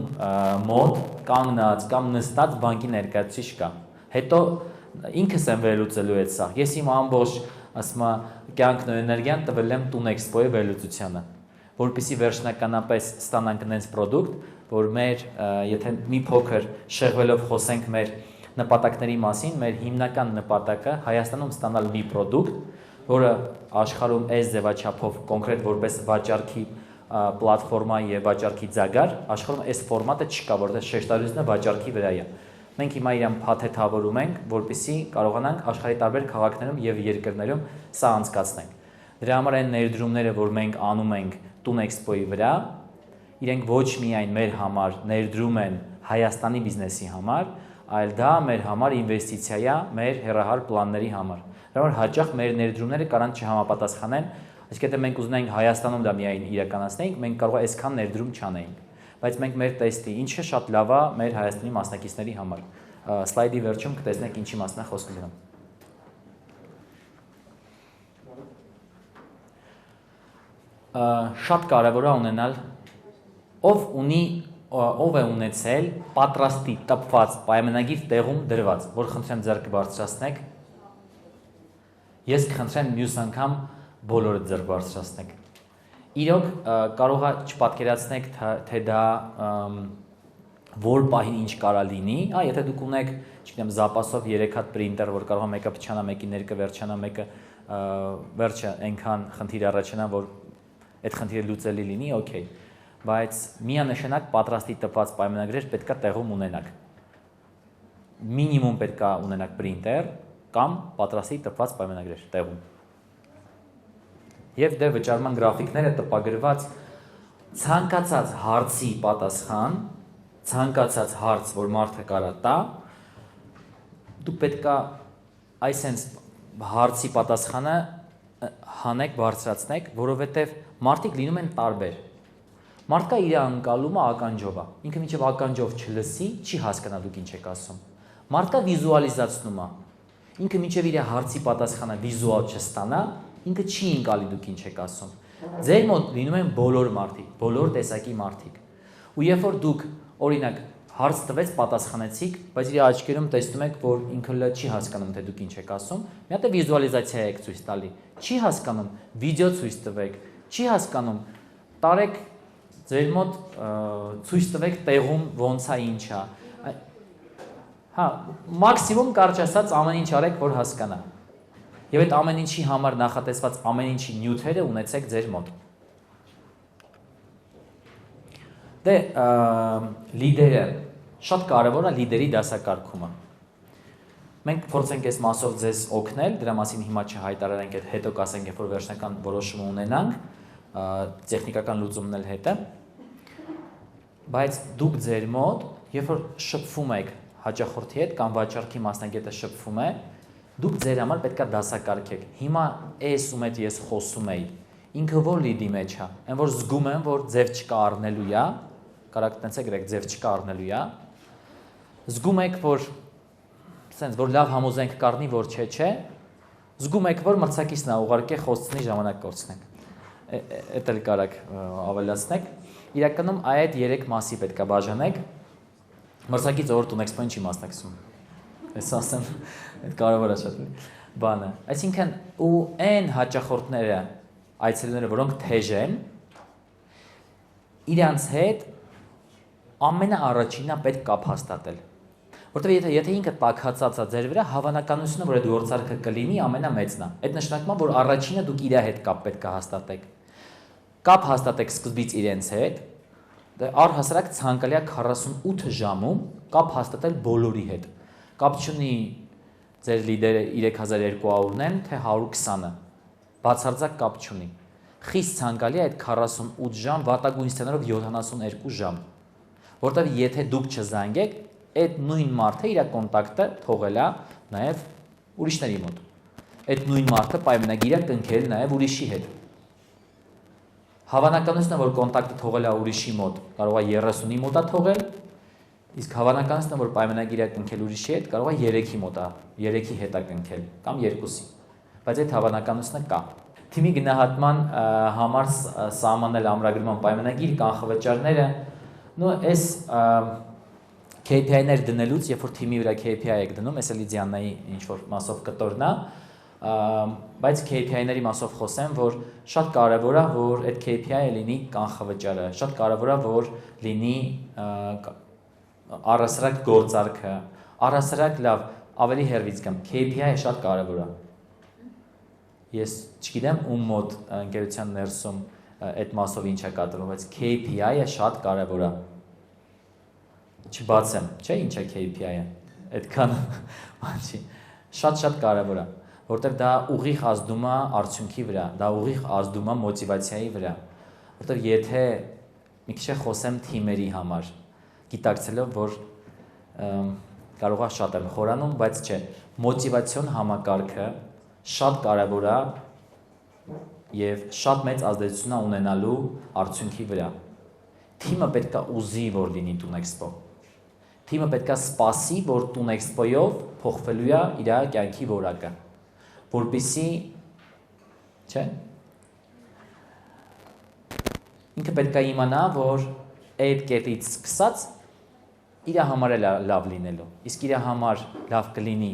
մոտ կանգնած կամ նստած բանկի ներկայացուցիչ կա։ Հետո ինքս եմ վերլուծելու այդ սա։ Ես իմ ամբողջ, ասում եմ, կյանքն ու էներգիան տվել եմ Տուն Էքսպոյի վերլուծությանը, որպեսզի վերջնականապես ստանանք այնպես պրոդուկտ, որ մեր, եթե մի փոքր շեղվելով խոսենք մեր նպատակների մասին, մեր հիմնական նպատակը Հայաստանում ստանալ մի պրոդուկտ, որը աշխարհում այս ձևաչափով կոնկրետ որպես վաճառքի պլատֆորմա եւ վաճառքի ձագար, աշխարհում այս ֆորմատը չկա, որտեղ շեշտադրությունը վաճառքի վրա է։ Մենք հիմա իրան փաթեթավորում ենք, որպեսզի կարողանանք աշխարհի տարբեր քաղաքներում եւ երկրներում սա անցկացնենք։ Դրա համար այն ներդրումները, որ մենք անում ենք Տուն Էքսպոյի վրա, իրենք ոչ միայն մեր համար ներդրում են Հայաստանի բիզնեսի համար, այլ դա մեր համար ինվեստիցիա է մեր հեռահար պլանների համար։ Դրա համար հաճախ մեր ներդրումները կարան չհամապատասխանեն, այսինքն մենք ուզենայինք Հայաստանում դա միայն իրականացնեինք, մենք կարող է այսքան ներդրում չանեինք, բայց մենք մեր տեստի ինչը շատ լավ է մեր Հայաստանի մասնակիցների համար։ Սլայդի վերջում կտեսնեք ինչի մասն է խոսքը գնում։ Շատ կարևոր է ունենալ ով է ունեցել պատրաստի տպված պայմանագիր տեղում դրված, որ խնդրեմ ձեռք բարձրացնեք։ Ես կխնդրեմ մյուս անգամ բոլորը ձեռք բարձրացնեք։ Իրոք կարող է չպատկերացնեք, թե դա որ պահին ինչ կարա լինի, եթե դուք ունեք, չգիտեմ, զապասով 3 հատ պրինտեր, որ կարող է մեկը փչանա, մեկի ներկը վերջանա, մեկը վերջը այնքան խնդիր առաջանա, որ այդ խնդիրը լուծելի լինի, օքեյ, բայց միանշանակ պատրաստի տպված պայմանագրեր պետքա տեղում ունենաք։ Մինիմում պետքա ունենաք պրինտեր կամ պատրաստի տպված պայմանագրեր տեղում։ Եվ դե վճարման գրաֆիկները տպագրված ցանկացած հարցի պատասխան, ցանկացած հարց, որ մարդը կարա տա, դուք պետքա այսենց հարցի պատասխանը հանեք, բարձրացնեք, որովհետև մարդիկ լինում են տարբեր։ Մարդկա իր անկալումը ականջով է։ Ինքը մինչև ականջով չլսի, չի հասկանա դուք ինչ եք ասում։ Մարդկա վիզուալիզացնում է։ Ինքը մինչև իր հարցի պատասխանը վիզուալ չստանա, ինքը չի ընկալի դուք ինչ եք ասում։ Ձեր մոտ լինում են բոլոր մարդիկ, բոլոր տեսակի մարդիկ։ Ու երբ որ դուք օրինակ հարց տվեց, պատասխանեցիք, բայց իր աչքերում տեսնում եք, որ ինքը չի հասկանում, թե դուք ինչ եք ասում, մի հատ վիզուալիզացիա եք ցույց տալի։ Չի հասկանում, վիդեո ցույց տվեք, չի հասկանում, տարեք ձեր մոտ ցույց տվեք տեղում ոնց է, ինչ է։ Հա, մաքսիմում կարճ ասած ամեն ինչ արեք, որ հասկանա։ Եվ այդ ամեն ինչի համար նախատեսված ամեն ինչի նյութերը ունեցեք ձեր մոտ։ Դե լիդերը շատ կարևոր է լիդերի դասակարգումը։ Մենք փորձենք այս մասով ձեզ օգնել, դրա մասին հիմա չհայտարարենք, հետո կասենք, երբ որ վերջնական որոշումը ունենանք, տեխնիկական լուծումն էլ հետը։ Բայց դուք ձեր մոտ, երբ որ շփվում եք հաճախորդի հետ կամ վաճառքի մասնագետը շփվում է, դուք ձեր համար պետքա դասակարգեք։ Հիմա այս ում հետ ես խոսում եի, ինքը որ լիդի մեջ է, այն որ զգում եմ, որ ձև չկա առնելու է, կարակ տենցեք գրեք ձև չկա առնելու է, զգում եք, որ սենց որ լավ համոզենք կառնի, որ չէ, զգում եք, որ մրցակիցն է ուղարկե խոսցնի ժամանակ կորցնենք։ Էդ էլ կարակ ավելացնեք։ Իրականում այդ 3 մասի պետքա բաժանեք։ Մրցակից ով Տուն Էքսպոյին չի մասնակցում։ Ես ասեմ, այդ կարևոր է շատ բանը։ Այսինքն ու այն հաճախորդները, այցելուները, որոնք թեժ են, իրանց հետ ամենաառաջինը պետք կապ հաստատել։ Որտեղ եթե ինքը տաքացած է ձեր վրա, հավանականությունը, որ այդ գործարքը կլինի, ամենամեծն է։ Այդ նշանակում է, որ առաջինը դուք իր հետ կապ պետք է հաստատեք։ Կապ հաստատեք սկզբից իրենց հետ, առհասարակ ցանկալի է 48 ժամում կապ հաստատել բոլորի հետ։ Կապ չունի ձեր լիդերը 3200-ն են, թե 120-ը։ Բացարձակ կապ չունի։ Խիստ ցանկալի է այդ 48 ժամ, վատագույն սցենարով 72 ժամ։ Որտեղ եթե դուք չզանգեք, այդ նույն մարդը իր կոնտակտը թողել է նաև ուրիշների մոտ։ Այդ նույն մարդը պայմանագիր է կնքել նաև ուրիշի հետ։ Հավանականությունը, որ կոնտակտը թողել է ուրիշի մոտ, կարող է 30-ի մոտ է թողել, Իսկ հավանականությունը, որ պայմանագիրը կնքել ուրիշի հետ, կարող է 3-ի մոտ է, 3-ի հետ է կնքել կամ 2-ի։ Բայց այդ հավանականությունը կա։ Թիմի գնահատման համար սահմանել ամրագրման պայմանագիր կանխավճարները, այս KPI-ներ դնելուց, երբ որ թիմի վրա KPI եք դնում, այս էլի Դիանայի ինչ-որ մասով կտորն է, բայց KPI-ների մասով խոսեմ, որ շատ կարևոր է, որ այդ KPI-ը լինի կանխավճարը, շատ կարևոր է, որ լինի առասարակ գործարքը, առասարակ լավ, ավելի հեռվից գամ, KPI-ը շատ կարևոր է։ Ես չգիտեմ ում մոտ ընկերության ներսում այդ մասով ինչ է կատարվում, բայց KPI-ը շատ կարևոր է։ Չբացեմ, չէ՞ ինչ է KPI-ը։ Այդքան չի։ Շատ կարևոր է, որտեղ դա ուղիղ ազդում է արդյունքի վրա, դա ուղիղ ազդում է մոտիվացիայի վրա, որտեղ եթե մի քիչ խոսեմ թիմերի համար, գիտակցելով, որ կարող է շատ եմ խորանում, բայց չէ, մոտիվացիոն համակարգը շատ կարևոր է եւ շատ մեծ ազդեցություն է ունենալու արդյունքի վրա։ Թիմը պետք է ուզի, որ լինի Տունեքսպո։ Թիմը պետք է սպասի, որ Տունեքսպոյով փոխվելու է իր կյանքի որակը, որպեսզի, չէ՞, ինքը պետք է իմանա, որ այդ կետից սկսած իր համար է լավ լինելու, իսկ իր համար լավ կլինի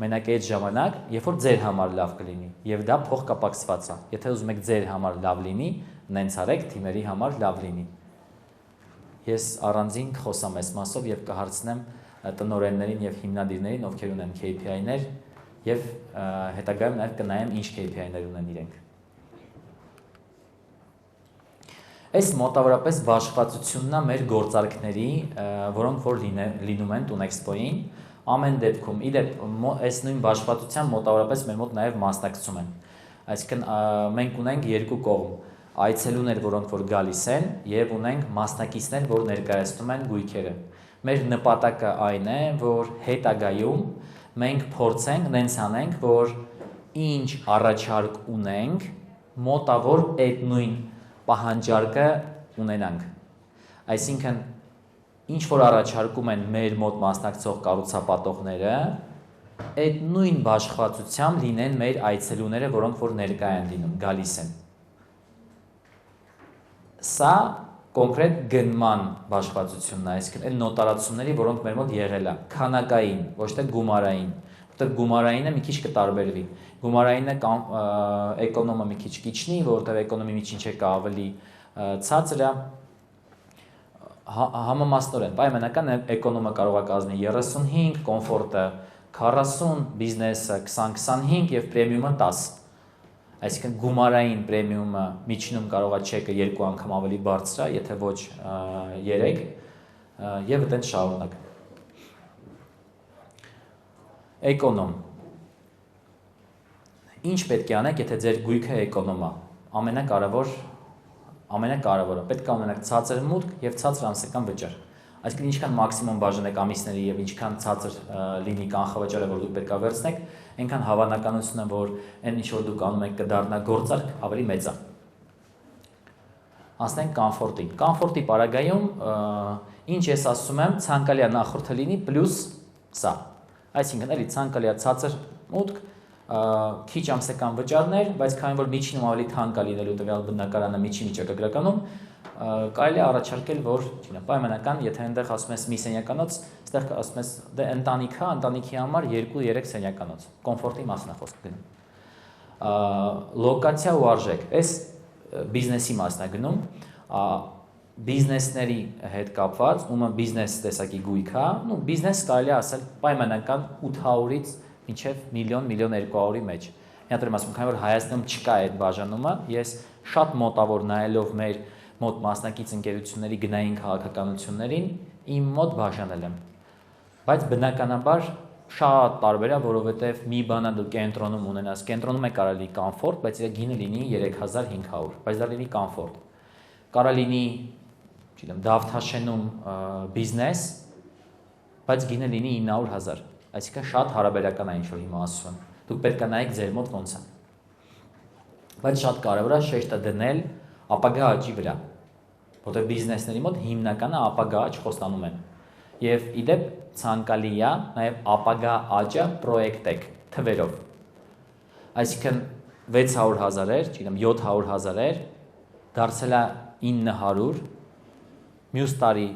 մենակ այդ ժամանակ, երբ որ ձեր համար լավ կլինի, եւ դա փոխկապակցված է։ Եթե ուզում եք ձեր համար լավ լինի, նենց արեք թիմերի համար լավ լինի։ Ես առանձին խոսամ այս մասով եւ կհարցնեմ տնօրեններին եւ հիմնադիրներին, ովքեր ունեն KPI-ներ եւ հետագայում նաեւ կնայեմ ինչ KPI-ներ ունեն իրենք։ Այս մոտավորապես բաշխվածությունն է մեր գործարքների, որոնք որ լինում են Տունեքսպոյին, ամեն դեպքում, իդեպ այս նույն բաշխվածության մոտավորապես մեր մոտ նաեւ մասնակցում են։ Այսինքն մենք ունենք երկու կողմ, այցելուներ, որոնք որ գալիս են, եւ ունենք մասնակիցներ, որ ներկայացնում են գույքերը։ Մեր նպատակը այն է, որ հետագայում մենք փորձենք նենց անենք, որ ինչ առաջարկ ունենք, մոտավոր այդ նույն պահանջարկը ունենանք։ Այսինքն ինչ որ առաջարկում են մեր մոտ մասնակցող կառուցապատողները, այդ նույն բաշխվածությամբ լինեն մեր այցելուները, որոնք որ ներկայ են լինում, գալիս են։ Սա կոնկրետ գնման բաշխվածությունն է, այսինքն այն նոտարացումների, որոնք մեր մոտ եղել է, քանակային, ոչ թե գումարային, որտեղ գումարայինը մի քիչ կտարբերվի։ Գումարայինը էկոնոմը մի քիչ կիչնի, որտեղ էկոնոմի միջին չեկա ավելի ցածր է, համամասնորեն, պայմանական էկոնոմը կարող է կազմի 35, կոմֆորտը 40, բիզնեսը 20-25 եւ պրեմիումը 10։ Այսինքն գումարային պրեմիումը միջինում կարող է չեկը 2 անգամ ավելի բարձր է, եթե ոչ 3, եւ այդտեղ շարունակ։ Էկոնոմ։ Ինչ պետք է անեք, եթե ձեր գույքը էկոնոմ է։ Ամենակարևորը պետք է ունենաք ցածր մուտք եւ ցածր ամսական վճար։ Այսինքն ինչքան մաքսիմում բաժանեք ամիսների եւ ինչքան ցածր լինի կանխավճարը, որ դուք պետք է վերցնեք, այնքան հավանականությունը, որ այն ինչ որ դուք անում եք կդառնա գործարք, ավելի մեծ է։ Անցնենք կոմֆորտին։ Կոմֆորտի պարագայում ինչ ես ասում եմ, ցանկալի է նախորդը լինի պլյուս սա։ Այսինքն էլի ցանկալի է ցածր մուտք, քիչ ամսական վճարներ, բայց քանի որ միջինում ավելի թանկ է լինելու տվյալ բնակարանը միջին վիճակագրականում, կարելի է առաջարկել, որ պայմանական, եթե այնտեղ ասում ես մի սենյականոց, այստեղ ասում ես դե ընտանիքա, ընտանիքի համար 2-3 սենյականոց, կոմֆորտի մասն է խոսքը գնում։ Լոկացիա ու արժեք, այս բիզնեսի մասն է գնում, բիզնեսների հետ կապված, ումը բիզնես տեսակի գույք է, բիզնես կարելի է ասել պայմանական 800-ից մինչև 1.2 մեջ։ Իհարկե ասում, քանի որ Հայաստանում չկա այդ բաժանումը, ես շատ մոտավոր նայելով մեր մոտ մասնակից ընկերությունների գնային քաղաքականություններին իմ մոտ բաժանել եմ։ Բայց բնականաբար շատ տարբեր է, որովհետև մի բանը դու կենտրոնում ունենաս, կենտրոնում է կարելի կոմֆորտ, բայց իր գինը լինի 3500, բայց դա լինի կոմֆորտ։ Կարա լինի, չգիտեմ, Դավթաշենում բիզնես, բայց գինը լինի 900,000։ Այսինքն շատ հարաբերական է ինչ որ հիմա ասում եմ։ Դուք պետք է նայեք ձեր մոտ ոնց է։ Բայց շատ կարևոր է շեշտը դնել ապագա աճի վրա, որտեղ բիզնեսների մոտ հիմնականը ապագա աճ խոստանում են։ Եվ իդեպ ցանկալի է նաև ապագա աճը պրոյեկտեք թվերով։ Այսինքն 600,000 էր, չգիտեմ 700,000 դարձել է 900, մյուս տարի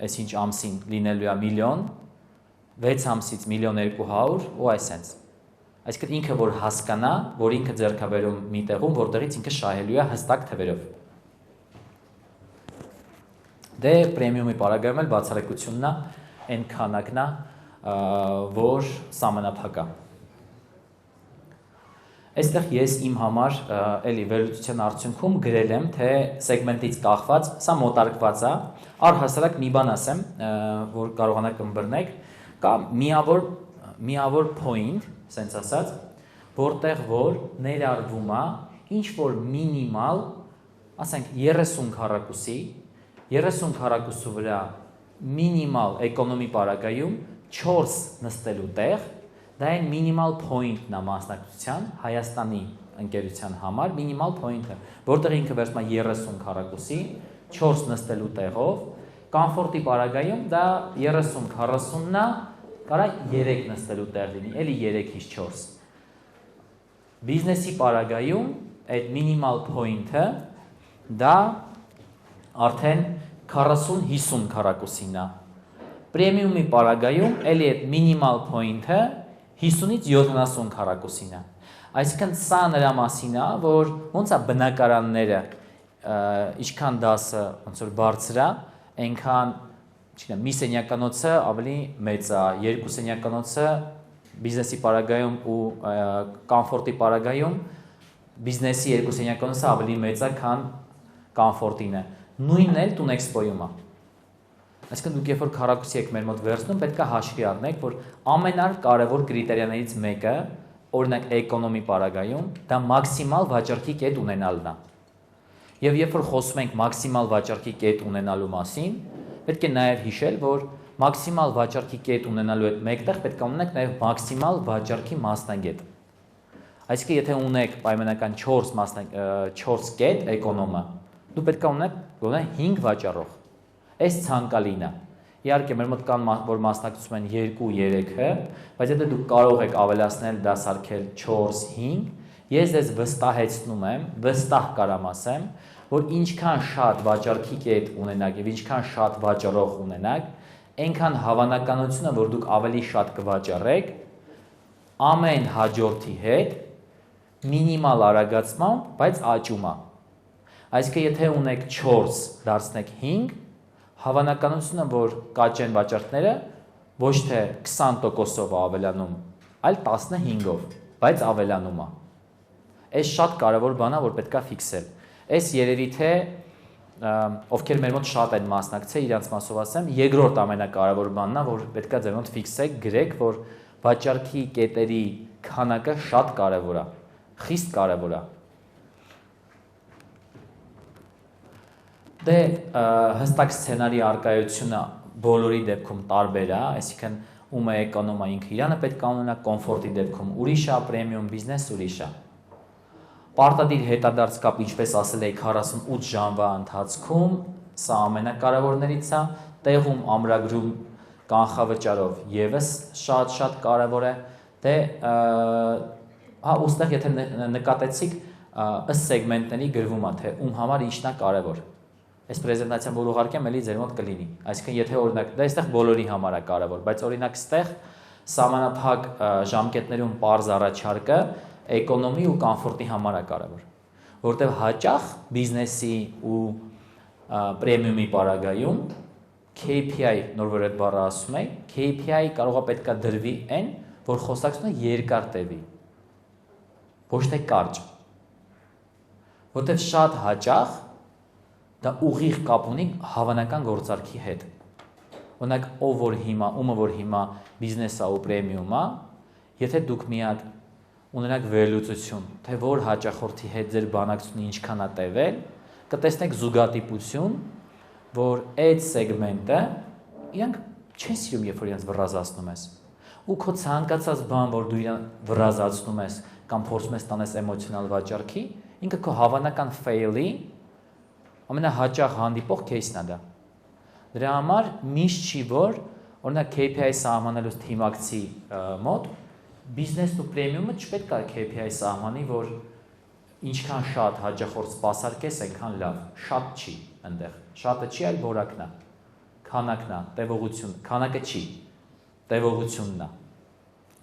այսինչ ամսին լինելու է միլիոն, 6 ամսից 1,200,000 ու այսպես։ Այսինքն ինքը որ հասկանա, որ ինքը ձեռքաբերում մի տեղում, որտեղից ինքը շահելու է հստակ թվերով։ Դե պրեմիումի պարագայում էլ բացառիկությունն է, այն քանակն է, որ սահմանափակ է։ Այստեղ ես իմ համար էլի վերլուծության արդյունքում գրել եմ, թե սեգմենտից կախված, սա մոտարկված է, առհասարակ մի բան ասեմ, որ կարողանաք ըմբռնեք, կա միավոր point, սենց ասած, որտեղ որ ներառվում է ինչ որ մինիմալ, ասենք 30 քառակուսի, 30 քառակուսու վրա մինիմալ էկոնոմի պարագայում 4 նստելու տեղ, դա այն մինիմալ point-ն է մասնակցության Հայաստանի ընկերության համար, մինիմալ point-ը, որտեղ ինքը վերցնում է 30 քառակուսի, 4 նստելու տեղով, կոմֆորտի պարագայում դա 30-40-ն է, կարա 3 նստելու տեղ լինի, էլի 3-ից 4։ Բիզնեսի պարագայում այդ մինիմալ point-ը դա արդեն 40-50 քառակուսին է։ Պրեմիումի պարագայում էլի այդ մինիմալ point-ը 50-ից 70 քառակուսին է։ Այսինքն սա նրա մասին է, որ ոնց է բնակարանները ինչքան դասը ոնց որ բարձր է, այնքան, չգիտեմ, մի սենյականոցը ավելի մեծ է, երկու սենյականոցը բիզնեսի պարագայում ու կոմֆորտի պարագայում բիզնեսի երկու սենյականոցը ավելի մեծ է, քան կոմֆորտին է։ Նույնն էլ տունեքսպոյում է։ Այսինքն դուք երբ որ քառակուսի եք մեր մոտ վերցնում, պետք է հաշվի առնեք, որ ամենակարևոր կրիտերիաներից մեկը, օրինակ էկոնոմի պարագայում, դա մաքսիմալ վաճառքի կետ ունենալն է։ Եվ երբ որ խոսում ենք մաքսիմալ վաճառքի կետ ունենալու մասին, պետք է նաև հիշել, որ մաքսիմալ վաճառքի կետ ունենալու հետ մեկտեղ պետք է ունենաք նաև մաքսիմալ վաճառքի մասնագետ։ Այսինքն եթե ունեք պայմանական 4 կետ էկոնոմը, դու պետք է ունենաք գոնե 5 վաճառող։ Այս ցանկալին է։ Իհարկե մեր մոտ կան որ մասնակցում են 2-3-ը, բայց եթե դուք կարող եք ավելացնել դա սարքել 4-5, ես ձեզ վստահեցնում եմ, վստահ կարամ ասեմ, որ ինչքան շատ վաճառքի կետ ունենաք եւ ինչքան շատ վաճառող ունենաք, այնքան հավանականությունը, որ դուք ավելի շատ կվաճառեք, ամեն հաջորդի հետ մինիմալ արագացմամբ, բայց աճում է։ Այսինքն եթե ունեք 4, դարձնեք 5, հավանականությունը, որ կաճեն վաճառքները ոչ թե 20%-ով ավելանում, այլ 15-ով, բայց ավելանում է։ Այս շատ կարևոր բան է, որ պետք է ֆիքսել։ Այս երևի թե ովքեր մեր մոտ շատ են մասնակցել, իրանց մասով ասեմ, երկրորդ ամենակարևոր բանն է, որ պետք է ձեր մոտ ֆիքսեք, գրեք, որ վաճառքի կետերի քանակը շատ կարևոր է, խիստ կարևոր է։ Դե հստակ սցենարի արկայությունը բոլորի դեպքում տարբեր է, այսինքն ում է էկոնոմա ինքը իրանը պետք է ունենա, կոմֆորտի դեպքում ուրիշ է, պրեմիում բիզնես ուրիշ է։ Պարտադիր հետադարձ կապ, ինչպես ասել էի 48 ժամվա ընթացքում, սա ամենակարևորներից է, տեղում ամրագրում կանխավճարով եւս շատ կարևոր է։ Դե ուստեղ եթե նկատեցիք ըստ սեգմենտների գրվում է, թե ում համար ինչն է կարևոր։ Այս պրեզենտացիան որ ուղարկեմ, էլի ձեր մոտ կլինի։ Այսինքն եթե օրինակ դա այստեղ բոլորի համար է կարևոր, բայց օրինակ այստեղ սահմանափակ ժամկետներում པարզ առաջարկը էկոնոմի ու կոմֆորտի համար է կարևոր, որտեղ հաճախ բիզնեսի ու պրեմիումի պարագայում KPI, նոր որ այդ բառը ասում եմ, KPI կարող է պետքա դրվի այն, որ խոսակցությունը երկար տևի, ոչ թե կարճ, որտեղ շատ հաճախ դա ուղիղ կապ ունի հավանական գործարքի հետ։ Օրինակ, ումը որ հիմա բիզնեսը ու պրեմիումա, եթե դուք միակ ունենաք վերլուծություն, թե որ հաճախորդի հետ ձեր բանակցությունը ինչքան է տևել, կտեսնեք զուգատիպություն, որ այդ սեգմենտը իրանք չեն սիրում, երբ որ իրենց վռազացնում ես։ Ու քո ցանկացած բան, որ դու իրան վռազացնում ես կամ փորձում ես տանես էմոցիոնալ վաճառքի, ինքը քո հավանական fail-ի ամենահաճախ հանդիպող кейսն է դա։ Դրա համար միշտ չի որ օրինակ KPI սահմանելուց թիմակցի մոտ բիզնեսն ու պրեմիումը չպետք է KPI սահմանի, որ ինչքան շատ հաճախորդ սպասարկես, այնքան լավ, շատ չի այնտեղ, շատը չի, այլ որակն է, քանակն է, տևողություն, քանակը չի, տևողությունն է,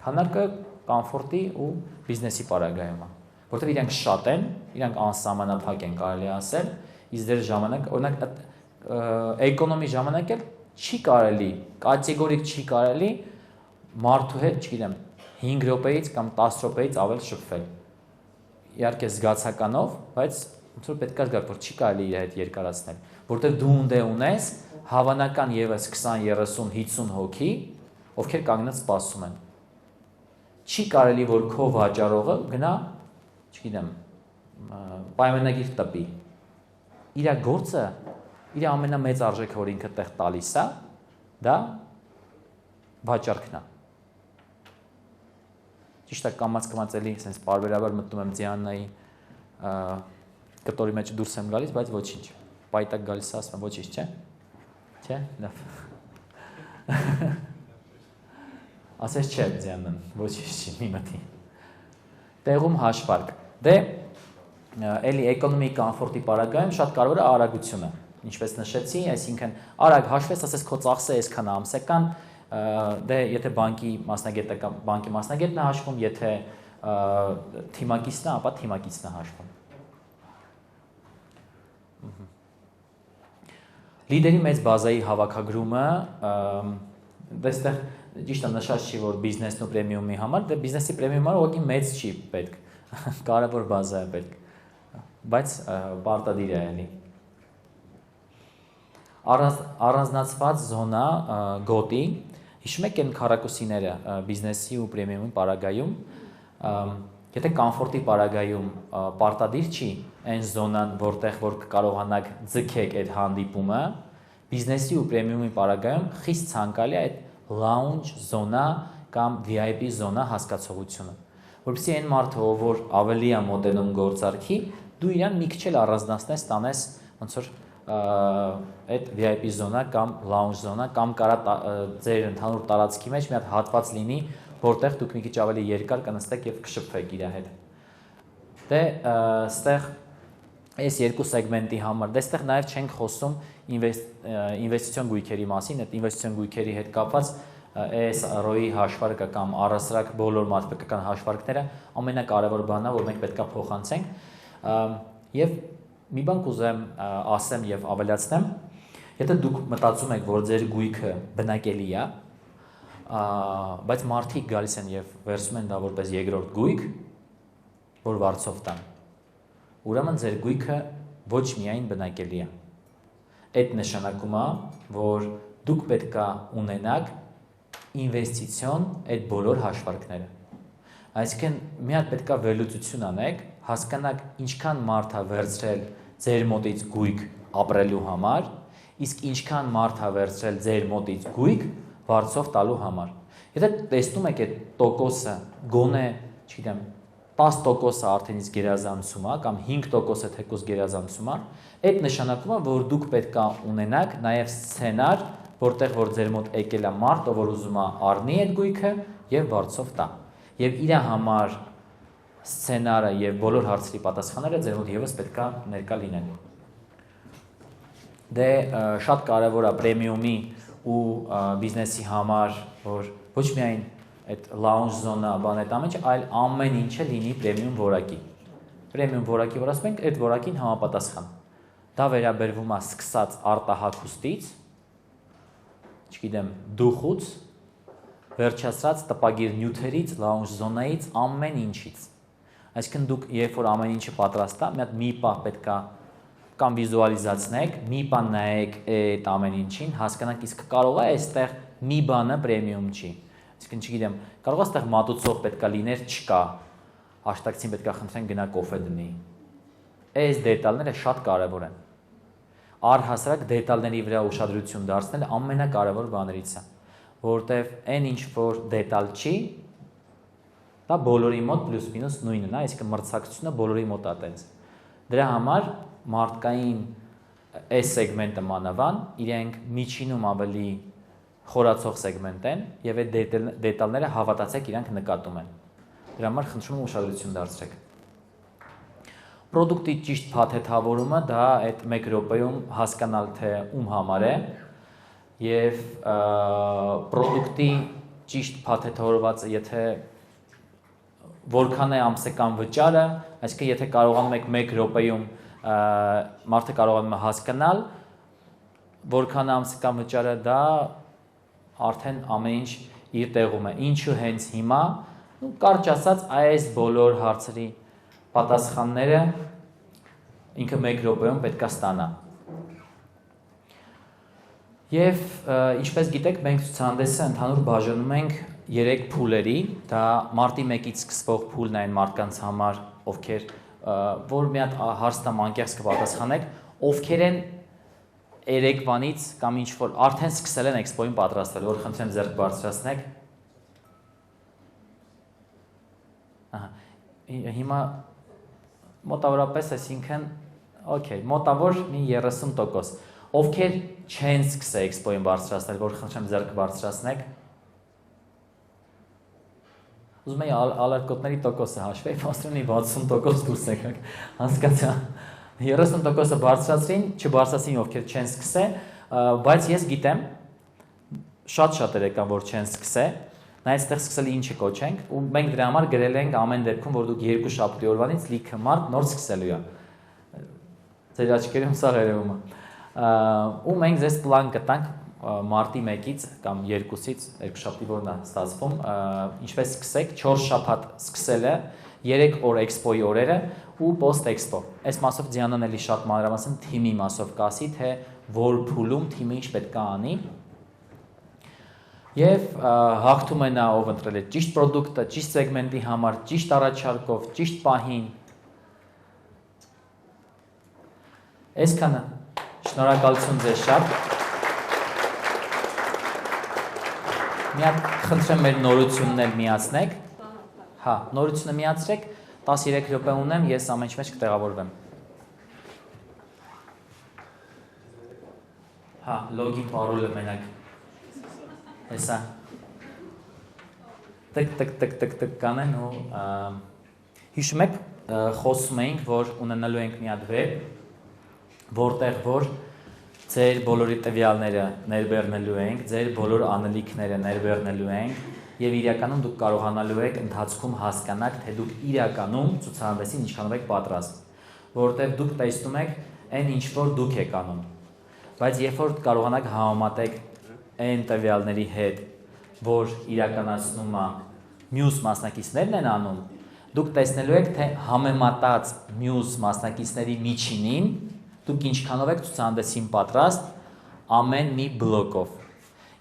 քանակը կոմֆորտի ու բիզնեսի պարագայում է, որտեղ իրանք շատ են, իրանք անսահմանափակ են կարելի ասել, իսկ դեր ժամանակ, օրինակ էկոնոմի ժամանակ էլ չի կարելի, կատեգորիկ չի կարելի մարդու հետ, չգիտեմ, 5 րոպեից կամ 10 րոպեից ավել շփվել։ Իհարկե զգացականով, բայց ոնց որ պետք է զգալ, որ չի կարելի իր հետ երկարացնել, որտեղ դու ունդե ունես հավանական եւս 20, 30, 50 հոգի, ովքեր կանգնած սպասում են։ Չի կարելի, որ քո վաճառողը գնա, չգիտեմ, պայմանագիր տպի։ Իր գործը, իր ամենամեծ արժեքը, որ ինքը տեղ տալիս է, դա վաճառքն է։ Ճիշտ է, կամաց էլի, sense բարբերաբար մտնում եմ Դիանայի կտորի մեջ դուրս եմ գալիս, բայց ոչինչ։ Պայտակ գալիս ասում եմ ոչինչ, չէ՞։ Չէ՞, լավ։ Ասես չէ Դիանան, ոչինչ չի, մի մտի։ Տեղում հաշվարկ։ Դե էլի էկոնոմիկ կոմֆորտի պարագայում շատ կարևոր է արագությունը։ Ինչպես նշեցի, այսինքն արագ հաշվես, ասես քո ծախսը այսքան ամսական, դե եթե բանկի մասնագետն է հաշվում, եթե թիմակիցն է, ապա թիմակիցն է հաշվում։ Լիդերի մեծ բազայի հավաքագրումը, դեստեղ ճիշտ է նշած չի, որ բիզնեսն ու պրեմիումի համար, դե բիզնեսի պրեմիումը ուղղակի մեծ չի պետք, կարևոր բազա է պետք, բայց պարտադիր է էլի։ Առանձնացված զոնա գոտի, հիշում եք են քառակուսիները բիզնեսի ու պրեմիումի պարագայում, եթե կոմֆորտի պարագայում պարտադիր չի այն զոնան, որտեղ որ կարողանաք ձգեք այդ հանդիպումը, բիզնեսի ու պրեմիումի պարագայում խիստ ցանկալի է այդ lounge զոնա կամ VIP զոնա հասկացողությունը, որովհետեւ այն մարդը, որ ավելի է մոտենում գործարքի, դու իրան մի քիչ էլ առանձնացնես, տանես ոնց որ այդ VIP զոնա կամ lounge զոնա կամ կարա ձեր ընդհանուր տարածքի մեջ մի հատ հատված լինի, որտեղ դուք մի քիչ ավելի երկար կնստեք եւ կշփվեք իր հետ։ Դե այստեղ այս երկու սեգմենտի համար, դե այստեղ նաեւ չենք խոսում ինվեստիցիոն գույքերի մասին, այդ ինվեստիցիոն գույքերի հետ կապված այս ROI հաշվարկը կամ առասարակ բոլոր մաթեմատիկական հաշվարկները ամենակարևոր բանն է, որ մենք պետքա փոխանցենք եւ մի բան կուզեմ ասեմ եւ ավելացնեմ, եթե դուք մտածում եք, որ ձեր գույքը բնակելի է, բայց մարդիկ գալիս են եւ վերցնում են դա որպես երկրորդ գույք, որ վարձով տան, ուրեմն ձեր գույքը ոչ միայն բնակելի է։ Այդ նշանակում է, որ դուք պետքա ունենաք ինվեստիցիոն այդ բոլոր հաշվարկները։ Այսինքն մի հատ պետքա վերլուծություն անեք, հասկանաք ինչքան մարդ է վերցրել ձեր մոտից գույք ապրելու համար, իսկ ինչքան մարդ է վերցրել ձեր մոտից գույք վարձով տալու համար։ Եթե տեսնում եք այդ տոկոսը գոնե, չգիտեմ, 10% արդեն իսկ գերազանցում է կամ 5% թեկուզ գերազանցում է, այդ նշանակում է, որ դուք պետք է ունենաք նաև սցենար, որտեղ որ ձեր մոտ եկել է մարդ, որ ուզում է առնի այդ գույքը եւ վարձով տա։ Եվ իր համար սցենարը եւ բոլոր հարցերի պատասխանները ձեր մոտ եւս պետք է ներկա լինեն։ Դե շատ կարեւոր է պրեմիումի ու բիզնեսի համար, որ ոչ միայն այդ lounge զոնա բան այդ ամենը, այլ ամեն ինչը լինի պրեմիում որակի։ Պրեմիում որակի, որ ասում ենք, այդ որակին համապատասխան։ Դա վերաբերվում է սկսած արտահագուստից, չգիտեմ, դուխուց, վերջացած տպագիր նյութերից, lounge զոնայից, ամեն ինչից։ Այսինքն դուք երբ որ ամեն ինչը պատրաստ է, մի պահ պետք է կամ վիզուալիզացնեք, մի բան նայեք այդ ամեն ինչին, հասկանաք, իսկ կարող է այստեղ մի բանը պրեմիում չի։ Այսինքն չգիտեմ, կարող է այստեղ մատուցող պետքա լիներ, չկա։ Աշտակցին պետքա խնդրեն գնա կոֆե դնի։ Այս դետալները շատ կարևոր են։ Առհասարակ դետալների վրա ուշադրություն դարձնել ամենակարևոր բաներից է, որովհետև այն ինչ որ դետալ չի, դա բոլորի մոտ պլյուս-մինուս նույնն է, այսինքն մրցակցությունը բոլորի մոտ է տենց։ Դրա համար մարդկային այս սեգմենտը մանավան իրենք միջինում ավելի խորացող սեգմենտ են եւ այդ դետալները հավատացեք իրանք նկատում են։ Դրա համար խնդրում եմ ուշադրություն դարձրեք։ Պրոդուկտի ճիշտ փաթեթավորումը դա այդ 1 րոպեում հասկանալ թե ում համար է եւ պրոդուկտի ճիշտ փաթեթավորվածը եթե որքան է ամսական վճարը, այսինքն եթե կարողանում եք 1 րոպեում մարդը կարողանում է հասկանալ որքան է ամսական վճարը դա արդեն ամեն ինչ իր տեղում է։ Ինչու հենց հիմա, կարճ ասած, այս բոլոր հարցերի պատասխանները ինքը 1 րոպեում պետք է ստանա։ Եվ ինչպես գիտեք, մենք ցուցահանդեսը ընդհանուր բաժանում ենք 3 փուլերի, դա մարտի 1-ից սկսվող փուլն է այն մարդկանց համար, ովքեր որ մի հատ հարց տամ անկեղծ կպատասխանեք, ովքեր են երեկվանից կամ ինչ որ արդեն սկսել են էքսպոյին պատրաստվել, որ խնդրեմ ձեռք բարձրացնեք։ Հիմա մոտավորապես այսինքն, օքեյ, մոտավոր մի 30%, ովքեր չեն սկսել էքսպոյին բարձրացնել, որ խնդրեմ ձեռք բարձրացնեք։ Ուզում եի ալարկոտների տոկոսը հաշվեի, փաստորեն 60% դուրս եկեք, հասկացա։ 30%-ը բարձրացրին, չբարձրացրին ովքեր չեն սկսել, բայց ես գիտեմ, շատ եկան, որ չեն սկսել, նայած այդտեղ սկսելի ինչը կոչենք, ու մենք դրա համար գրել ենք ամեն դեպքում, որ դուք 2 շաբաթի օրվանից լիքը մարդ նոր սկսելու է։ Ձեր աչքերում սա երևում է։ Ու մենք ձեզ պլան կտանք մարտի 1-ից կամ 2-ից, 2 շաբթի որն է ստացվում, ինչպես սկսեք, 4 շաբաթ սկսելը, 3 օր էքսպոյի օրերը ու post էքսպո։ Այս մասով Դիանան էլի շատ մանրամասն թիմի մասով կասի, թե որ փուլում թիմը ինչ պետք է անի։ Եվ հաղթում է նա, ով ընտրել է ճիշտ պրոդուկտը, ճիշտ սեգմենտի համար, ճիշտ առաջարկով, ճիշտ պահին։ Այսքանը։ Շնորհակալություն ձեզ շատ։ Մի հատ խնդրեմ մեր նորությունն էլ միացնեք։ Հա, նորությունը միացրեք, 13 րոպե ունեմ, ես ամեն ինչ մեջ կտեղավորվեմ։ Հա, լոգին պարոլը մենակ։ Հեսա։ Տկ կանեն ու հիշում եք, խոսում էինք, որ ունենալու ենք մի հատ վեբ, որտեղ որ ձեր բոլորի տվյալները ներբեռնելու ենք, ձեր բոլոր անելիքները ներբեռնելու ենք եւ իրականում դուք կարողանալու եք ընթացքում հասկանալ, թե դուք իրականում ցուցահանդեսին ինչքանով եք պատրաստ, որտեղ դուք տեսնում եք այն ինչ որ դուք եք անում։ Բայց երբ որ կարողանաք համեմատեք այն տվյալների հետ, որ իրականացնում է մյուս մասնակիցներն են անում, դուք տեսնելու եք, թե համեմատած մյուս մասնակիցների միջինին դուք ինչքանով եք ցուցահանդեսին պատրաստ ամեն մի բլոկով։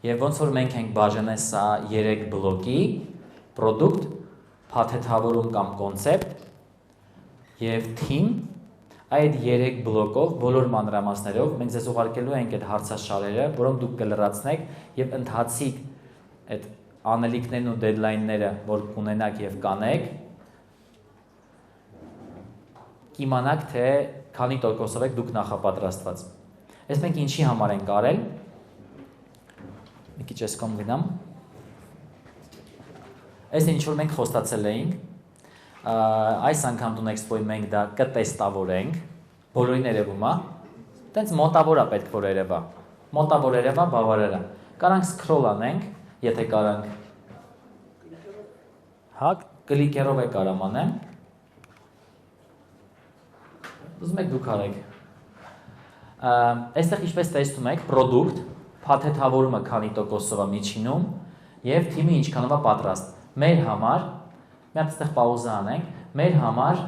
Եվ ոնց որ մենք ենք բաժանել սա 3 բլոկի՝ product, փաթեթավորում կամ կոնցեպտ եւ team, այդ 3 բլոկով բոլոր մանրամասներով մենք ձեզ ուղարկելու ենք այդ հարցաշարերը, որոնք դուք կլրացնեք եւ ընթացիկ այդ անելիքներն ու deadline-ները, որ կունենաք եւ կանեք, կիմանաք, թե քանի տոկոսով եք դուք նախապատրաստված։ Այս մենք ինչի համար ենք արել։ Մի քիչ էս կողմ գնամ։ Այս ինչ որ մենք խոստացել էինք, այս անգամ Dune Expo-ի մենք դա կտեստավորենք, բոլորին երևում է, տենց մոտավոր է պետք որ երևա։ Մոտավոր երևա, բավարար է։ Կարանք scroll անենք, եթե կարանք։ Հա, կլիկերով է կարամ անեմ։ Ուզում եք դուք արեք։ Այստեղ ինչպես տեսնում եք, product, փաթեթավորումը քանի տոկոսով է միջինում եւ թիմը ինչքանով է պատրաստ։ Մեր համար, մի հատ այստեղ պաուզա անենք, մեր համար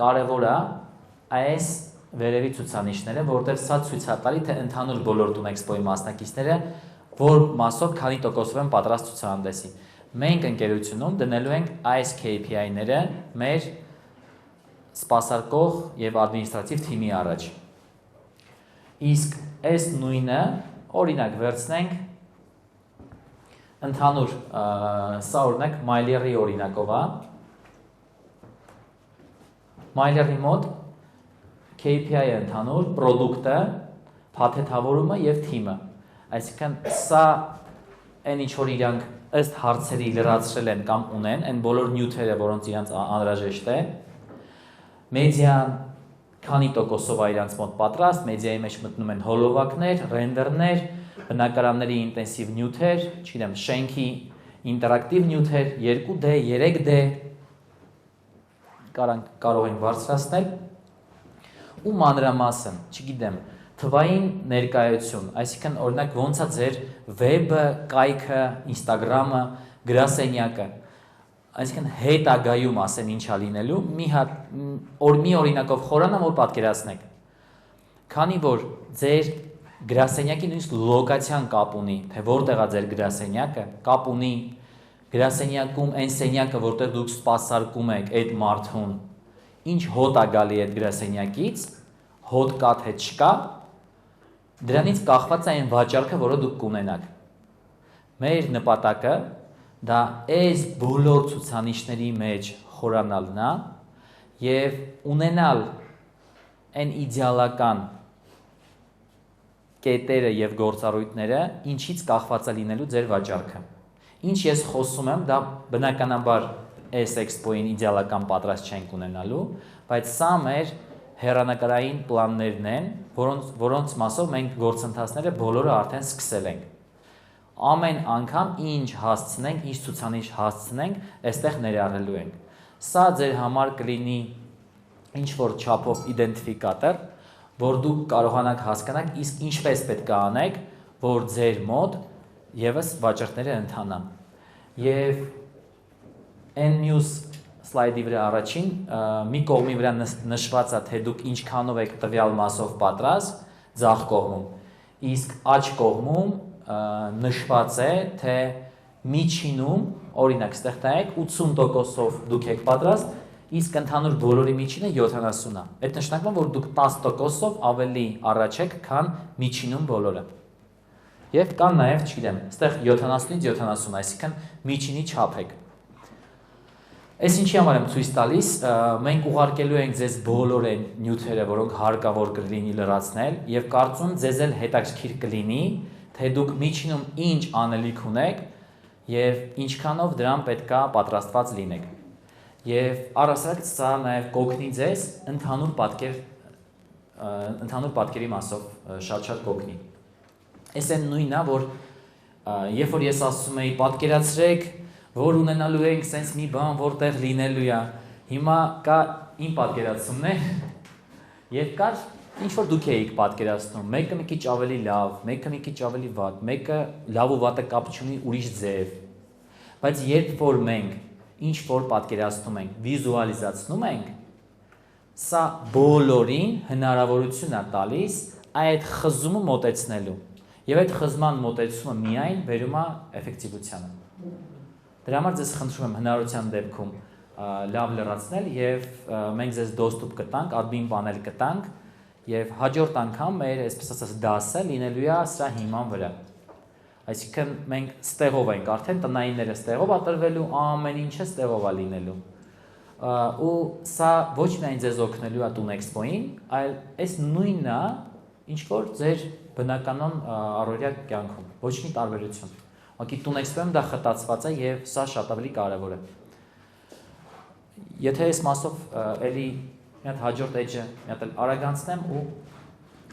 կարևոր է այս վերևի ցուցանիշները, որտեղ սա ցույց է տալի, թե ընդհանուր բոլոր Dune Expo-ի մասնակիցները որ մասով քանի տոկոսով են պատրաստ ցուցահանդեսի։ Մենք ընկերությունում դնելու ենք այս KPI-ները մեր սպասարկող եւ ադմինիստրատիվ թիմի առաջ։ Իսկ այս նույնը օրինակ վերցնենք ընդհանուր սա օրինակ Mailer-ի օրինակով է։ Mailer-ի մոտ KPI-ը ընդհանուր, պրոդուկտը, փաթեթավորումը եւ թիմը։ Այսինքն սա այն ինչ որ իրանք ըստ հարցերի լրացրել են կամ ունեն, այն բոլոր նյութերը, որոնց իրանք անհրաժեշտ է, մեդիան քանի տոկոսով է իրանք մոտ պատրաստ, մեդիայի մեջ մտնում են հոլովակներ, ռենդերներ, բնակարանների ինտենսիվ նյութեր, չգիտեմ, շենքի ինտերակտիվ նյութեր, 2D, 3D կարող ենք բարձրացնել ու մանրամասն, չգիտեմ, թվային ներկայություն, այսինքն օրինակ ոնց է ձեր վեբը, կայքը, Instagram-ը, գրասենյակը, այսինքն հետագայում ասեմ ինչա լինելու, մի օրինակով խորանամ, որ պատկերացնեք, քանի որ ձեր գրասենյակի նույնիսկ լոկացիան կապ ունի, թե որտեղ է ձեր գրասենյակը, կապ ունի գրասենյակում այն սենյակը, որտեղ դուք սպասարկում եք այդ մարդուն, ինչ հոտ է գալի այդ գրասենյակից, հոտ կա թե չկա, դրանից կախված է այն վաճառքը, որը դուք կունենաք։ Մեր նպատակը դա այս բոլոր ցուցանիշների մեջ խորանալն է եւ ունենալ այն իդեալական կետերը եւ գործառույթները, ինչից կախված է լինելու ձեր վաճառքը։ Ինչ ես խոսում եմ, դա բնականաբար այս էքսպոյին իդեալական պատրաստ չենք ունենալու, բայց սա մեր հեռանկարային պլաններն են, որոնց մասով մենք գործընթացները բոլորը արդեն սկսել ենք։ Ամեն անգամ ինչ հասցնենք, ինչ ցուցանիշ հասցնենք, այստեղ ներառելու ենք։ Սա ձեր համար կլինի ինչ-որ չափով իդենտիֆիկատոր, որ դուք կարողանաք հասկանալ, իսկ ինչպես պետք է անեք, որ ձեր մոտ եւս վաճառքները ընթանան։ Եվ այն մյուս սլայդի վրա առաջին մի կողմի վրա նշված է, թե դուք ինչքանով եք տվյալ մասով պատրաստ, ձախ կողմում, իսկ աջ կողմում նշված է, թե միջինում, օրինակ ստեղ տայեք 80%-ով դուք եք պատրաստ, իսկ ընդհանուր բոլորի միջինը 70 է։ Այդ նշանակում է, որ դուք 10%-ով ավելի առաջ եք, քան միջինում բոլորը։ Եվ կան նաև, չգիտեմ, ստեղ 70-ից 70, այսինքն միջինի չափ եք։ Այս ինչի համար եմ ցույց տալիս, մենք ուղարկելու ենք ձեզ բոլոր այն նյութերը, որոնք հարկավոր կլինի լրացնել, եւ կարծում ձեզ էլ հետաքրքիր կլինի, թե դուք միջինում ինչ անելիք ունեք եւ ինչքանով դրան պետքա պատրաստված լինեք։ Եվ առասարակ սա նաև կօգնի ձեզ ընդհանուր պատկերի մասով շատ կօգնի։ Այս այն նույնն է, որ երբ որ ես ասում եի պատկերացրեք, որ ունենալու ենք sense մի բան, որտեղ լինելու է, հիմա կա իմ պատկերացումն է, եւ կար ինչ որ դուք եք պատկերացնում, մեկը մի քիչ ավելի լավ, մեկը մի քիչ ավելի վատ, մեկը լավ ու վատը կապ չունի ուրիշ ձև։ Բայց երբ որ մենք ինչ որ պատկերացնում ենք, վիզուալիզացնում ենք, սա բոլորին հնարավորություն է տալիս այդ խզումը մոտեցնելու։ Եվ այդ խզման մոտեցումը միայն բերում է էֆեկտիվությանը։ Դրա համար ձեզ խնդրում եմ հնարավորության դեպքում լավ լրացնել եւ մենք ձեզ դոստուպ կտանք, admin panel կտանք եւ հաջորդ անգամ մեր այսպես ասած դասը լինելու է սրա հիման վրա։ Այսինքն մենք ստեղով ենք արդեն տնայինները ստեղով է տրվելու, ամեն ինչը ստեղով է լինելու։ Ու սա ոչ միայն ձեզ օգնելու է Տուն Էքսպոին, այլ այս նույնն է, ինչ որ ձեր բնականon առօրյա կյանքում, ոչ մի տարբերություն։ Ուղղակի Տուն Էքսպոյում դա խտացված է եւ սա շատ ավելի կարեւոր է։ Եթե այս մասով էլի մի հատ հաջորդ էջը մի հատ արագանցնեմ ու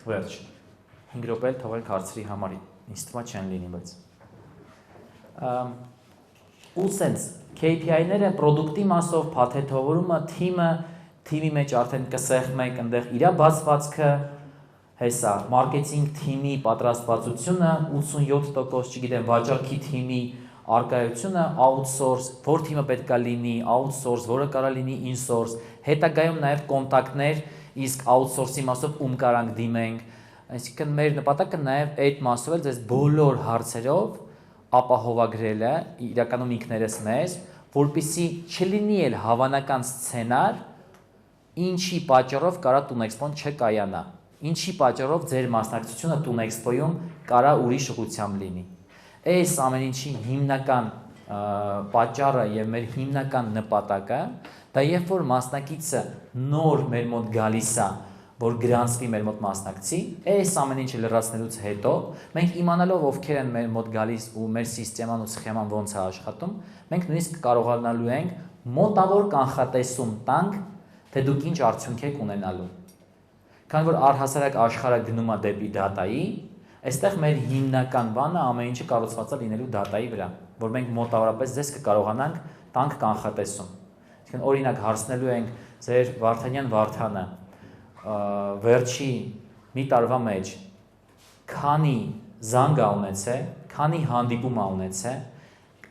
վերջ։ 5 րոպե թողենք հարցերի համար, ինձ թվում է չեն լինի, բայց ու sense KPI-ները product-ի մասով փաթեթավորումը, թիմի մեջ արդեն կսեղմեք այնտեղ իր բացվածքը, հեսա մարքեթինգ թիմի պատրաստվածությունը 87%, չգիտեմ, վաճառքի թիմի արկայությունը, outsource, որ թիմը պետք է լինի, outsource, որը կարա լինի in-source, հետագայում նաև կոնտակտներ, իսկ outsource-ի մասով ում կարանք դիմենք, այսինքն մեր նպատակը նաև այդ մասով էլ ձեզ բոլոր հարցերով ապահովագրելը, իրականում ինքներս մեզ, որպեսզի չլինի էլ հավանական սցենար, ինչի պատճառով կարա Տուն Էքսպոն չկայանա, ինչի պատճառով ձեր մասնակցությունը Տուն Էքսպոյում կարա ուրիշ ուղղությամբ լինի։ Այս ամեն ինչի հիմնական պատճառը եւ մեր հիմնական նպատակը դա երբ որ մասնակիցը նոր մեր մոտ գալիս է որ գրանցվի մեր մոտ մասնակցի, այս ամեն ինչը լրացնելուց հետո մենք իմանալով ովքեր են մեր մոտ գալիս ու մեր սիստեման ու սխեման ոնց է աշխատում, մենք նույնիսկ կարողանալու ենք մոտավոր կանխատեսում տանք, թե դուք ինչ արդյունք եք ունենալու։ Քանի որ առհասարակ աշխարհը գնում է դեպի դատայի, այստեղ մեր հիմնական բանը ամեն ինչը կառուցված է լինելու դատայի վրա, որ մենք մոտավորապես ձեզ կկարողանանք տանք կանխատեսում։ Այսինքն օրինակ հարցնելու ենք ձեր Վարդանյան Վարդանը վերջի մի տարվա մեջ քանի զանգ ա ունեցել, քանի հանդիպում ա ունեցել,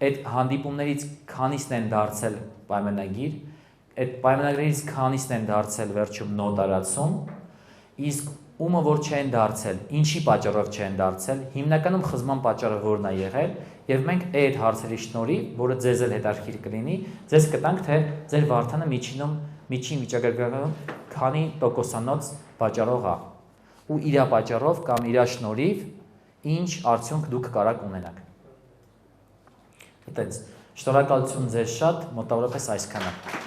այդ հանդիպումներից քանիսն են դարձել պայմանագիր, այդ պայմանագրերից քանիսն են դարձել վերջում նոտարացում, իսկ ումը որ չեն դարձել, ինչի պատճառով չեն դարձել, հիմնականում խզման պատճառը որն է եղել, եւ մենք այդ հարցերի շնորհիվ, որը ձեզ էլ հետաքրքիր կլինի, ձեզ կտանք, թե ձեր Վարդանը միջին վիճակագրական քանի տոկոսանոց պատճառով է, ու իր պատճառով կամ իր շնորհիվ ինչ արդյունք դուք կարաք ունենաք։ Այդպես, շնորհակալություն ձեզ շատ, մոտավորապես այսքանը։